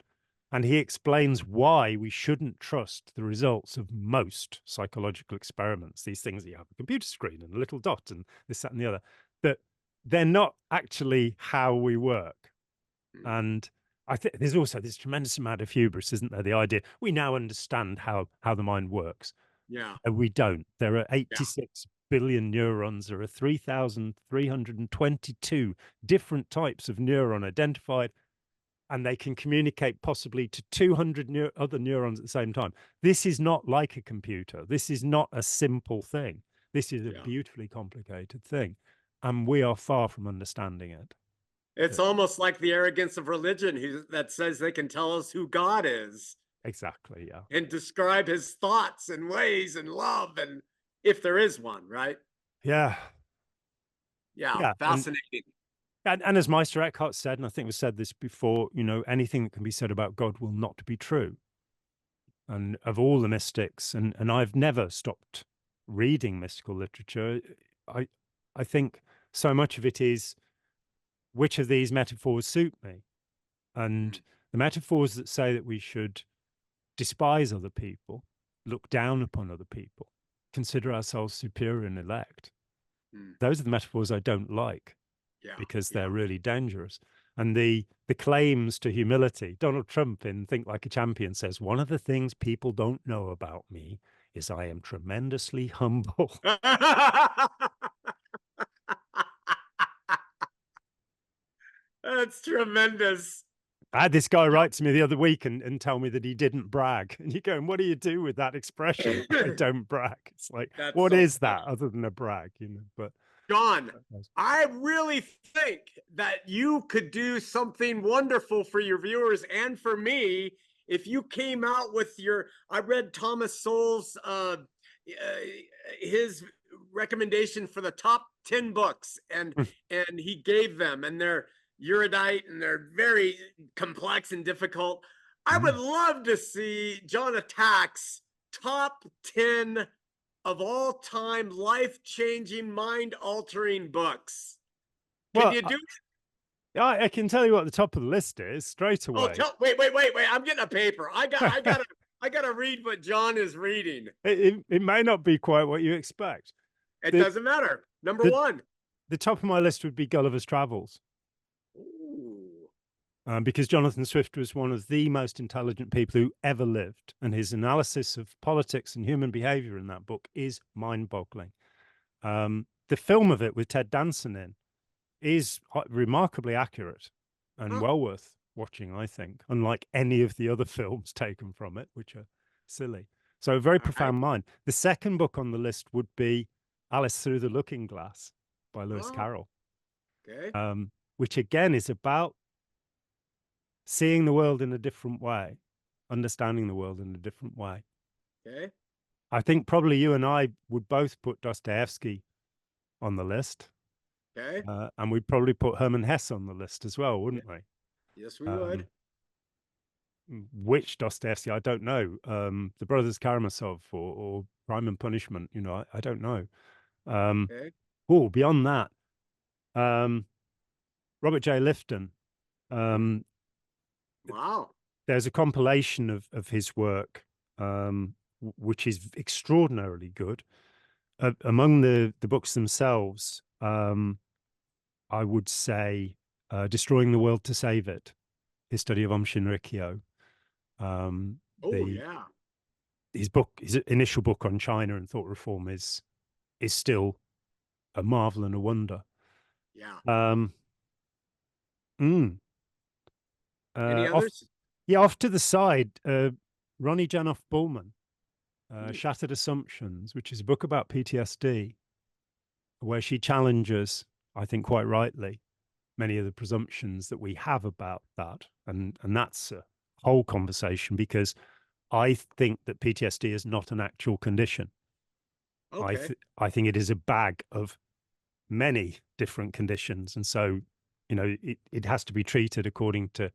And he explains why we shouldn't trust the results of most psychological experiments, these things that you have a computer screen and a little dot and this, that, and the other, that they're not actually how we work. And I think there's also this tremendous amount of hubris, isn't there? The idea we now understand how the mind works. Yeah. We don't. There are 86 billion neurons. There are 3,322 different types of neuron identified, and they can communicate possibly to 200 other neurons at the same time. This is not like a computer. This is not a simple thing. This is a beautifully complicated thing, and we are far from understanding it. It's almost like the arrogance of religion that says they can tell us who God is. Exactly, yeah. And describe his thoughts and ways and love, and if there is one, right? Yeah. Yeah, fascinating. And as Meister Eckhart said, and I think we've said this before, anything that can be said about God will not be true. And of all the mystics, and I've never stopped reading mystical literature, I think so much of it is, which of these metaphors suit me? And the metaphors that say that we should despise other people, look down upon other people, consider ourselves superior and elect, those are the metaphors I don't like, because they're really dangerous. And the claims to humility, Donald Trump in Think Like a Champion says, one of the things people don't know about me is I am tremendously humble. That's tremendous. I had this guy write to me the other week and tell me that he didn't brag. And you're going, what do you do with that expression? I don't brag. It's like, That's what so is funny. that other than a brag, you know? But John, I really think that you could do something wonderful for your viewers and for me if you came out with your. I read Thomas Sowell's his recommendation for the top 10 books, and he gave them, and they're erudite and they're very complex and difficult. I would love to see John Attack's top 10 of all time life-changing, mind-altering books. Can you do it? I can tell you what the top of the list is straight away. Wait. I'm getting a paper. I gotta read what John is reading. It may not be quite what you expect. It doesn't matter. Number one. The top of my list would be Gulliver's Travels. Because Jonathan Swift was one of the most intelligent people who ever lived, and his analysis of politics and human behavior in that book is mind-boggling. The film of it with Ted Danson in is remarkably accurate and well worth watching, I think, unlike any of the other films taken from it, which are silly. So a very profound mind. The second book on the list would be Alice Through the Looking Glass by Lewis Carroll, which again is about seeing the world in a different way, understanding the world in a different way. I think probably you and I would both put Dostoevsky on the list. And we'd probably put Hermann Hesse on the list as well, wouldn't we? Yes, we would. Which Dostoevsky, I don't know. The Brothers Karamazov or Crime and Punishment, you know, I don't know. Oh, beyond that, Robert J. Lifton. Wow. There's a compilation of his work, which is extraordinarily good. Among the books themselves, I would say Destroying the World to Save It, his study of Aum Shinrikyo. His initial book on China and thought reform is still a marvel and a wonder. Any others? Off to the side, Ronnie Janoff Bullman, Shattered Assumptions, which is a book about PTSD, where she challenges, I think quite rightly, many of the presumptions that we have about that. And that's a whole conversation, because I think that PTSD is not an actual condition. I think it is a bag of many different conditions. And so, you know, it has to be treated according to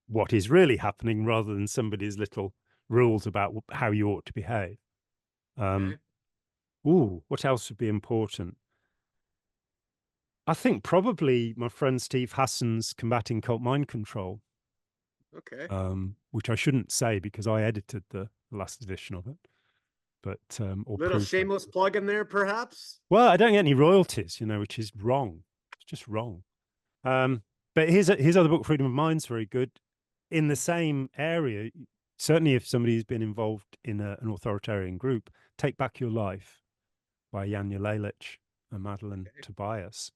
what is really happening rather than somebody's little rules about how you ought to behave. What else would be important? I think probably my friend Steve Hassan's Combating Cult Mind Control. Which I shouldn't say because I edited the last edition of it. But little shameless plug in there, perhaps? Well, I don't get any royalties, you know, which is wrong. It's just wrong. But his other book, Freedom of Mind, is very good. In the same area, certainly if somebody's been involved in an authoritarian group, Take Back Your Life by Janja Lalich and Madeline Tobias.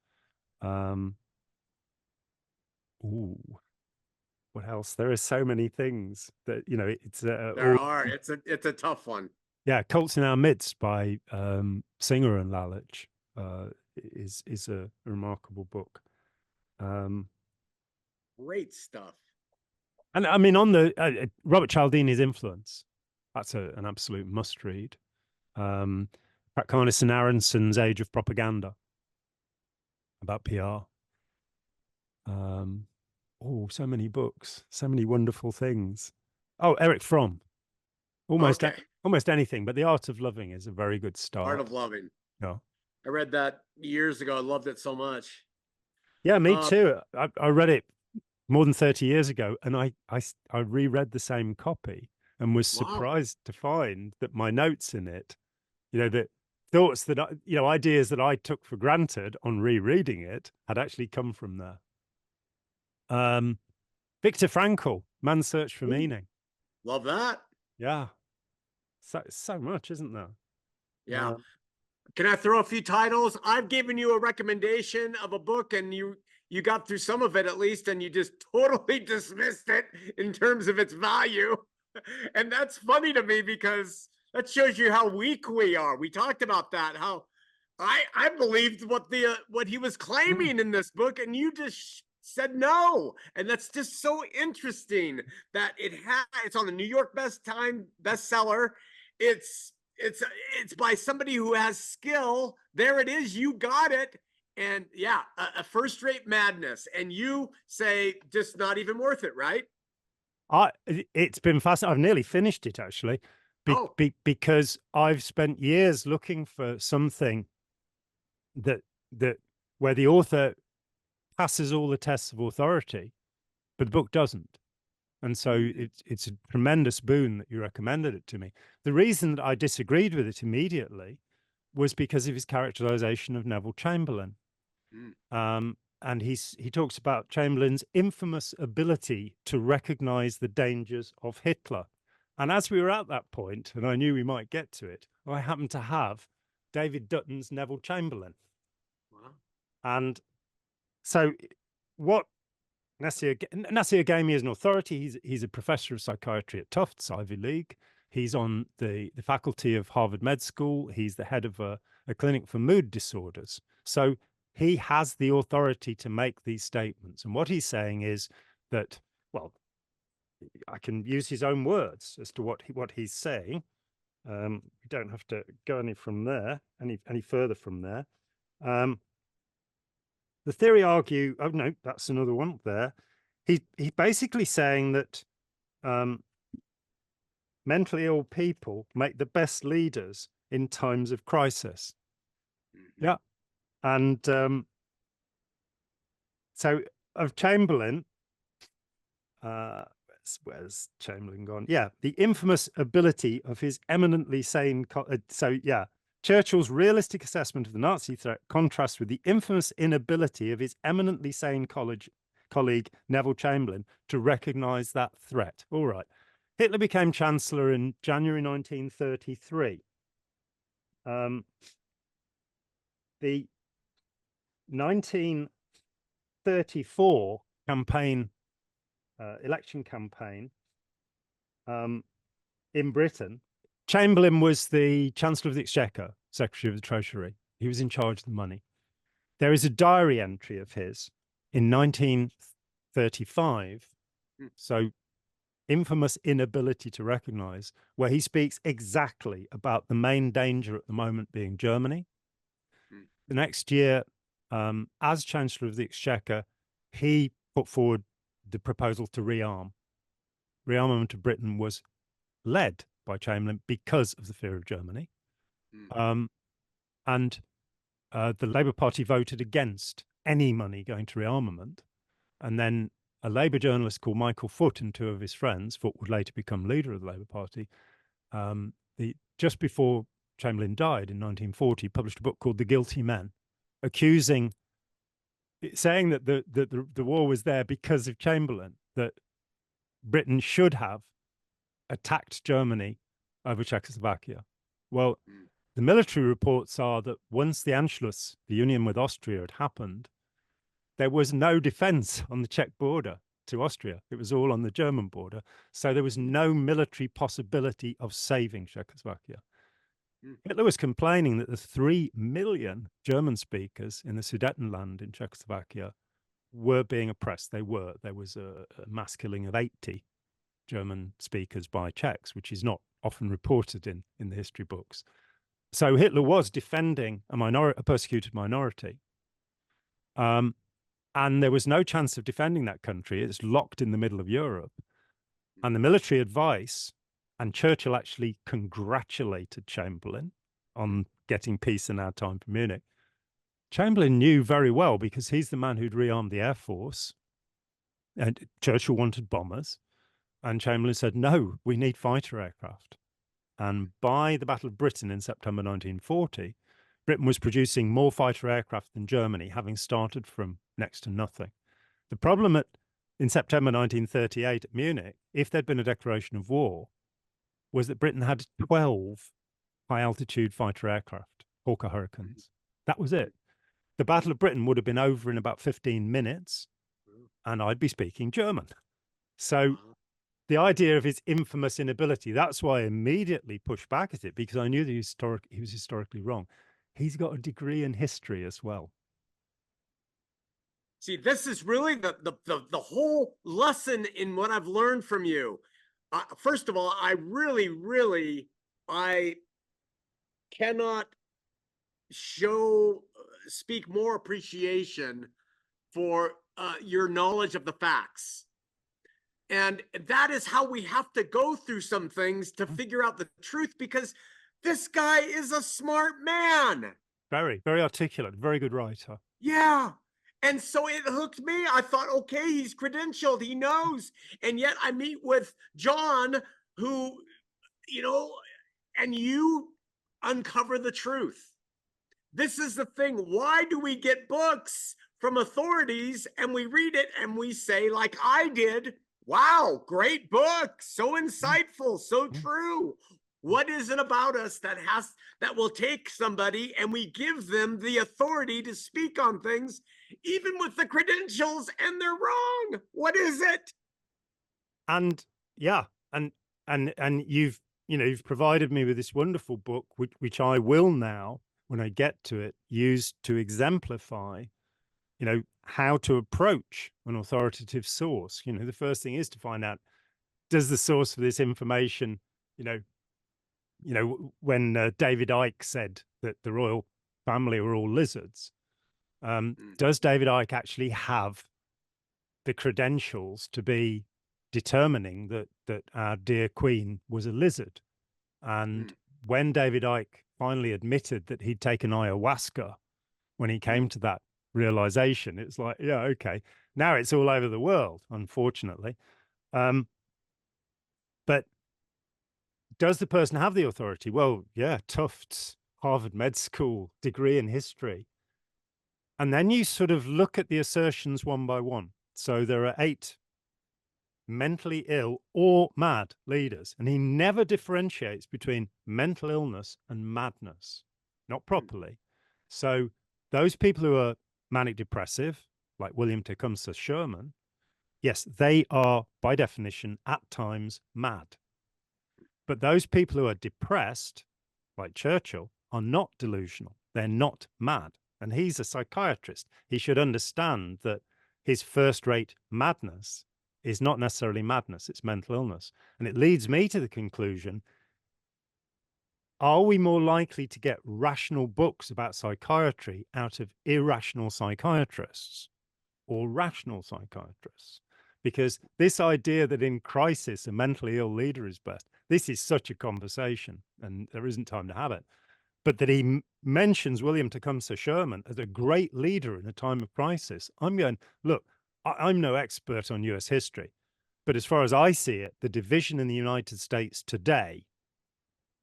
What else? There are so many things that, you know, it's it's a tough one. Yeah, Cults in Our Midst by Singer and Lalich is a remarkable book. Great stuff. And I mean, on the Robert Cialdini's Influence, that's an absolute must read. Pat Carness and Aronson's Age of Propaganda about PR. So many books, so many wonderful things. Oh, Eric Fromm. Almost anything, but The Art of Loving is a very good start. Art of Loving. Yeah. I read that years ago. I loved it so much. Yeah, me too. I read it more than 30 years ago, and I reread the same copy and was surprised to find that my notes in it, you know, that thoughts that ideas that I took for granted on rereading it had actually come from there. Viktor Frankl, Man's Search for Meaning. Love that. Yeah. So much, isn't there? Yeah. Can I throw a few titles? I've given you a recommendation of a book, and you got through some of it at least, and you just totally dismissed it in terms of its value. And that's funny to me because that shows you how weak we are. We talked about that, how I believed what he was claiming in this book, and you just said no. And that's just so interesting that it's on the New York bestseller. It's it's by somebody who has skill. There it is. You got it. And yeah, a first-rate madness. And you say just not even worth it, right? It's been fascinating. I've nearly finished it actually, because I've spent years looking for something that where the author passes all the tests of authority, but the book doesn't. And so it's a tremendous boon that you recommended it to me. The reason that I disagreed with it immediately was because of his characterization of Neville Chamberlain. And he talks about Chamberlain's infamous ability to recognize the dangers of Hitler. And as we were at that point, and I knew we might get to it, I happened to have David Dutton's Neville Chamberlain. Wow. And so what Nasir gave me as an authority. He's a professor of psychiatry at Tufts, Ivy League. He's on the faculty of Harvard Med School. He's the head of a clinic for mood disorders. So he has the authority to make these statements. And what he's saying is that, well, I can use his own words as to what he's saying. We don't have to go any further from there. The theory argue, oh no, that's another one there. He's basically saying that mentally ill people make the best leaders in times of crisis. Yeah. And so of Chamberlain, where's Chamberlain gone? Yeah, the infamous ability of his eminently sane. Churchill's realistic assessment of the Nazi threat contrasts with the infamous inability of his eminently sane colleague Neville Chamberlain to recognize that threat. All right. Hitler became chancellor in January 1933. The 1934 election campaign in Britain, Chamberlain was the Chancellor of the Exchequer, Secretary of the Treasury. He was in charge of the money. There is a diary entry of his in 1935, so infamous inability to recognize, where he speaks exactly about the main danger at the moment being Germany. The next year, as Chancellor of the Exchequer, he put forward the proposal to rearm. Rearmament of Britain was led by Chamberlain because of the fear of Germany. And the Labour Party voted against any money going to rearmament. And then a Labour journalist called Michael Foot and two of his friends, Foot would later become leader of the Labour Party, just before Chamberlain died in 1940, published a book called The Guilty Men, saying that the war was there because of Chamberlain, that Britain should have attacked Germany over Czechoslovakia. Well, the military reports are that once the Anschluss, the union with Austria, had happened, there was no defense on the Czech border to Austria. It was all on the German border. So there was no military possibility of saving Czechoslovakia. Hitler was complaining that the 3 million German speakers in the Sudetenland in Czechoslovakia were being oppressed. There was a mass killing of 80 German speakers by Czechs, which is not often reported in the history books. So Hitler was defending a persecuted minority. And there was no chance of defending that country. It's locked in the middle of Europe. And the military advice, and Churchill actually congratulated Chamberlain on getting peace in our time for Munich. Chamberlain knew very well, because he's the man who'd rearmed the Air Force, and Churchill wanted bombers. And Chamberlain said, no, we need fighter aircraft. And by the Battle of Britain in September 1940, Britain was producing more fighter aircraft than Germany, having started from next to nothing. The problem in September 1938 at Munich, if there'd been a declaration of war, was that Britain had 12 high-altitude fighter aircraft, Hawker Hurricanes. That was it. The Battle of Britain would have been over in about 15 minutes, and I'd be speaking German. So the idea of his infamous inability, that's why I immediately pushed back at it, because I knew that he was historically wrong. He's got a degree in history as well. See, this is really the whole lesson in what I've learned from you. First of all, I really, I cannot speak more appreciation for your knowledge of the facts. And that is how we have to go through some things to figure out the truth, because this guy is a smart man. Very, very articulate, very good writer. Yeah. And so it hooked me. I thought, okay, he's credentialed, he knows. And yet I meet with John, who, and you uncover the truth. This is the thing. Why do we get books from authorities and we read it and we say, like I did, wow, great book, so insightful, so true. What is it about us that will take somebody and we give them the authority to speak on things, even with the credentials, and they're wrong? What is it? And yeah, and you've provided me with this wonderful book, which I will now, when I get to it, use to exemplify, how to approach an authoritative source. The first thing is to find out, does the source for this information, when David Icke said that the royal family were all lizards, does David Icke actually have the credentials to be determining that our dear Queen was a lizard? And when David Icke finally admitted that he'd taken ayahuasca, when he came to that realization, it's like, yeah, okay, now it's all over the world, unfortunately. But does the person have the authority? Well, yeah, Tufts, Harvard Med School, degree in history. And then you sort of look at the assertions one by one. So there are 8 mentally ill or mad leaders, and he never differentiates between mental illness and madness, not properly. So those people who are manic depressive, like William Tecumseh Sherman, yes, they are by definition at times mad. But those people who are depressed, like Churchill, are not delusional. They're not mad. And he's a psychiatrist. He should understand that his first-rate madness is not necessarily madness, it's mental illness. And it leads me to the conclusion, are we more likely to get rational books about psychiatry out of irrational psychiatrists or rational psychiatrists? Because this idea that in crisis a mentally ill leader is best, this is such a conversation, and there isn't time to have it. But that he mentions William Tecumseh Sherman as a great leader in a time of crisis, I'm going, look, I'm no expert on US history, but as far as I see it, the division in the United States today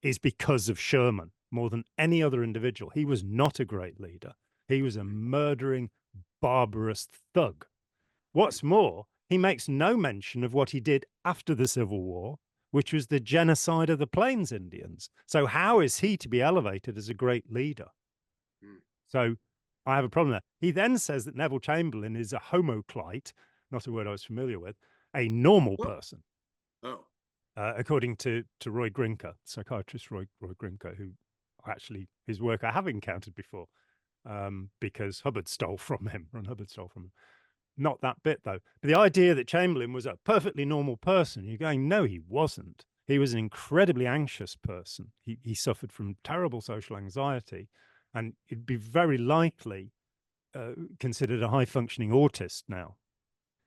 is because of Sherman more than any other individual. He was not a great leader. He was a murdering, barbarous thug. What's more, he makes no mention of what he did after the Civil War, which was the genocide of the Plains Indians. So how is he to be elevated as a great leader? So I have a problem there. He then says that Neville Chamberlain is a homoclite, not a word I was familiar with, a normal person. According to Roy Grinker, psychiatrist Roy Grinker, who actually, his work I have encountered before, because Hubbard stole from him, Ron Hubbard stole from him. Not that bit, though. But the idea that Chamberlain was a perfectly normal person, you're going, no, he wasn't. He was an incredibly anxious person. He suffered from terrible social anxiety, and he'd be very likely considered a high-functioning autist now,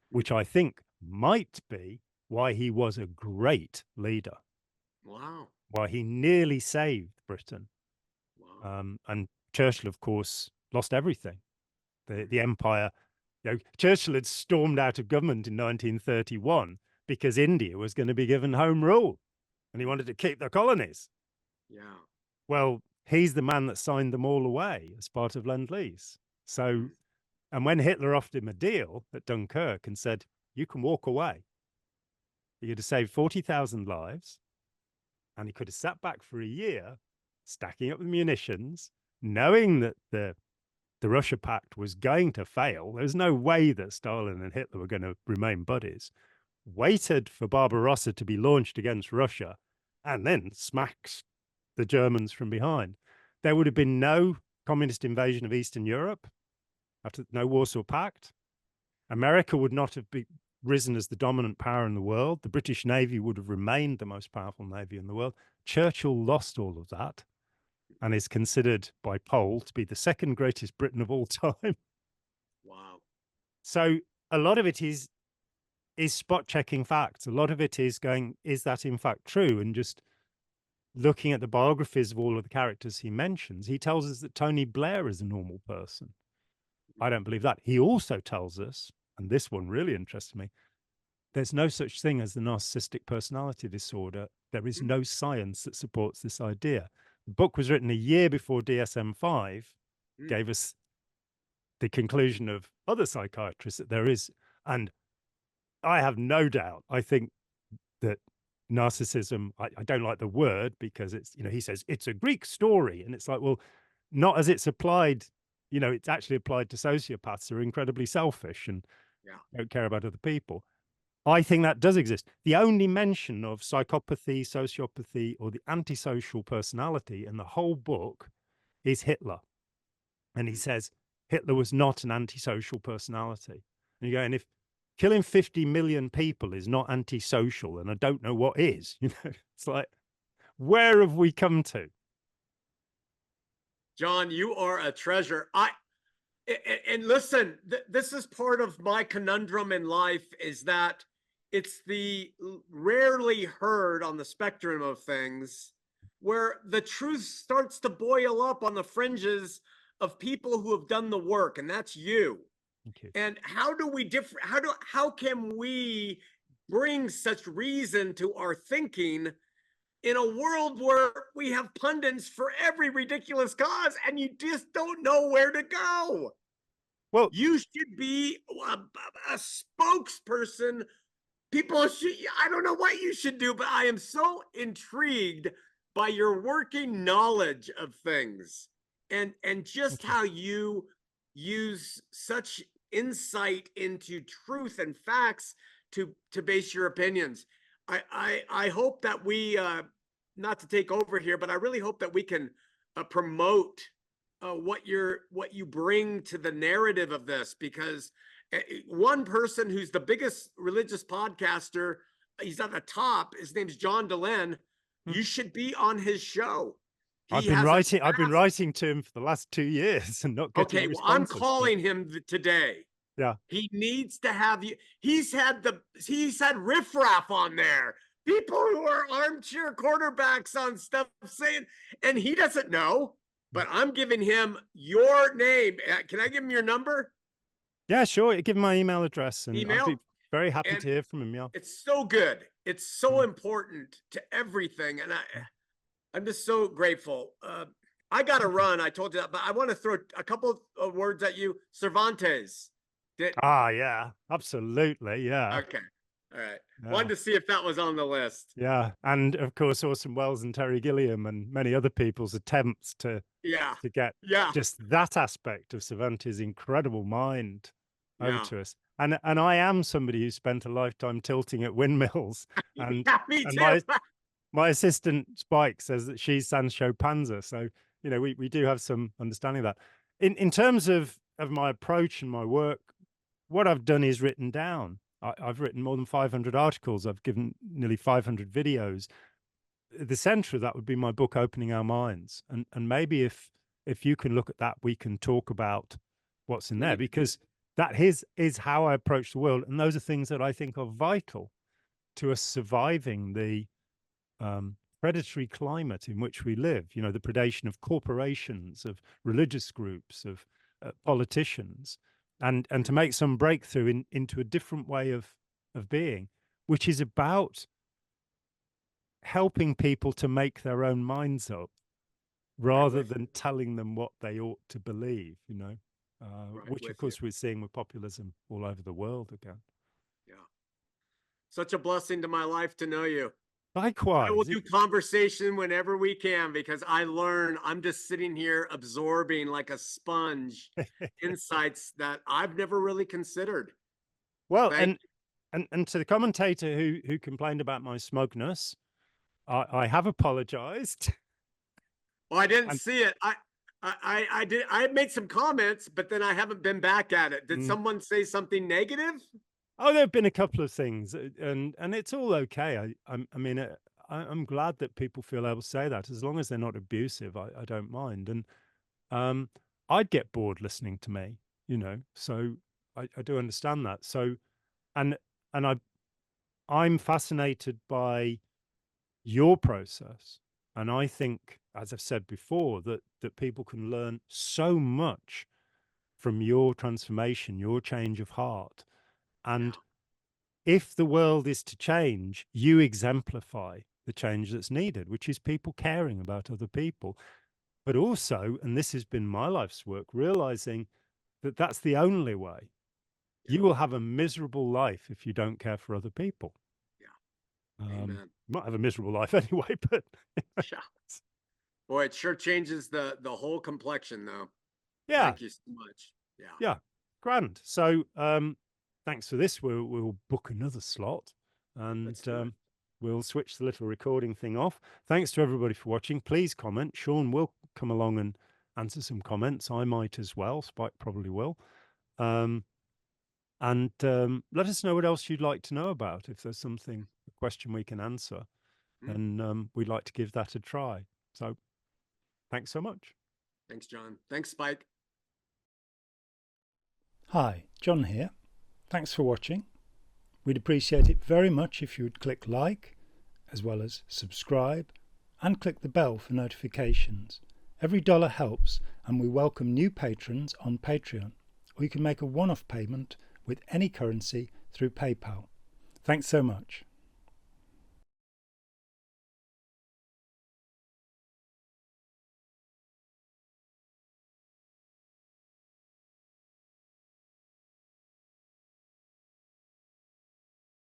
which I think might be why he was a great leader. Wow. Why he nearly saved Britain. Wow. And Churchill, of course, lost everything. The empire... Churchill had stormed out of government in 1931 because India was going to be given home rule and he wanted to keep the colonies. Yeah. Well, he's the man that signed them all away as part of Lend-Lease. So, and when Hitler offered him a deal at Dunkirk and said, you can walk away, you're going to save 40,000 lives And he could have sat back for a year, stacking up the munitions, knowing that the Russia Pact was going to fail. There's no way that Stalin and Hitler were going to remain buddies. Waited for Barbarossa to be launched against Russia, and then smacks the Germans from behind. There would have been no communist invasion of Eastern Europe, after no Warsaw Pact. America would not have risen as the dominant power in the world. The British Navy would have remained the most powerful navy in the world. Churchill lost all of that and is considered by Poll to be the second greatest Briton of all time. Wow. So a lot of it is spot checking facts. A lot of it is going, is that in fact true? And just looking at the biographies of all of the characters he mentions, he tells us that Tony Blair is a normal person. I don't believe that. He also tells us, and this one really interests me, there's no such thing as the narcissistic personality disorder. There is no science that supports this idea. The book was written a year before DSM-5 gave us the conclusion of other psychiatrists that there is. And I have no doubt. I think that narcissism, I don't like the word because it's, he says it's a Greek story. And it's like, well, not as it's applied. It's actually applied to sociopaths who are incredibly selfish and don't care about other people. I think that does exist. The only mention of psychopathy, sociopathy, or the antisocial personality in the whole book is Hitler. And he says Hitler was not an antisocial personality. And you go, and if killing 50 million people is not antisocial, then I don't know what is. It's like, where have we come to? John, you are a treasure. And listen, this is part of my conundrum in life, is that it's the rarely heard on the spectrum of things where the truth starts to boil up on the fringes of people who have done the work, and that's you. And how do we how can we bring such reason to our thinking in a world where we have pundits for every ridiculous cause and you just don't know where to go? Well, you should be a spokesperson. People should, I don't know what you should do, but I am so intrigued by your working knowledge of things and just how you use such insight into truth and facts to base your opinions. I hope that we, not to take over here, but I really hope that we can promote what you bring to the narrative of this, because one person who's the biggest religious podcaster, he's at the top, his name's John Dehlin. You should be on his show. I've been writing to him for the last 2 years and not getting responses. Well, I'm calling him today. Yeah. He needs to have you. He's had riffraff on there. People who are armchair quarterbacks on stuff saying, and he doesn't know, but I'm giving him your name. Can I give him your number? Yeah, sure. Give him my email address, and I'd be very happy to hear from him. Yeah. It's so good. It's so important to everything. And I'm just so grateful. I got to run. I told you that, but I want to throw a couple of words at you. Cervantes. Yeah, absolutely. Yeah. Okay. All right. Yeah. Wanted to see if that was on the list. Yeah. And of course, Orson Welles and Terry Gilliam and many other people's attempts to get just that aspect of Cervantes' incredible mind over to us. And I am somebody who spent a lifetime tilting at windmills. And, me too. My assistant Spike says that she's Sancho Panza. So, we do have some understanding of that. In terms of my approach and my work, what I've done is written down. I've written more than 500 articles. I've given nearly 500 videos. The center of that would be my book, Opening Our Minds. And maybe if you can look at that, we can talk about what's in there, because that is how I approach the world. And those are things that I think are vital to us surviving the predatory climate in which we live. The predation of corporations, of religious groups, of politicians, and to make some breakthrough into a different way of being, which is about helping people to make their own minds up rather than telling them what they ought to believe, which of course we're seeing with populism all over the world again. Yeah. Such a blessing to my life to know you. I will Likewise. do conversation whenever we can because I learn. I'm just sitting here absorbing like a sponge insights that I've never really considered. Well, Thank you. and to the commentator who complained about my smugness, I have apologized. Well, I didn't And see it. I did. I made some comments, but then I haven't been back at it. Did mm, someone say something negative? oh, there have been a couple of things, and it's all okay. I mean, I'm glad that people feel able to say that as long as they're not abusive. I don't mind, and um, I'd get bored listening to me, you know. So I do understand that. So and and I'm fascinated by your process, and I think, as I've said before, that people can learn so much from your transformation, your change of heart, and Yeah. if the world is to change, you exemplify the change that's needed, which is people caring about other people. But also, and this has been my life's work, realizing that that's the only way. You Yeah. will have a miserable life if you don't care for other people. Yeah. Amen. You might have a miserable life anyway, but Yeah. Boy, it sure changes the whole complexion, though. yeah, Thank you so much. Yeah. yeah, grand. So thanks for this. We'll book another slot, and Let's do it. we'll switch the little recording thing off. Thanks to everybody for watching. Please comment. Shawn will come along and answer some comments. I might as well. Spike probably will. And let us know what else you'd like to know about. If there's something, a question we can answer, then we'd like to give that a try. So thanks so much. Thanks, John. Thanks, Spike. Hi, John here. Thanks for watching. We'd appreciate it very much if you would click like, as well as subscribe, and click the bell for notifications. Every dollar helps, and we welcome new patrons on Patreon, or you can make a one-off payment with any currency through PayPal. Thanks so much.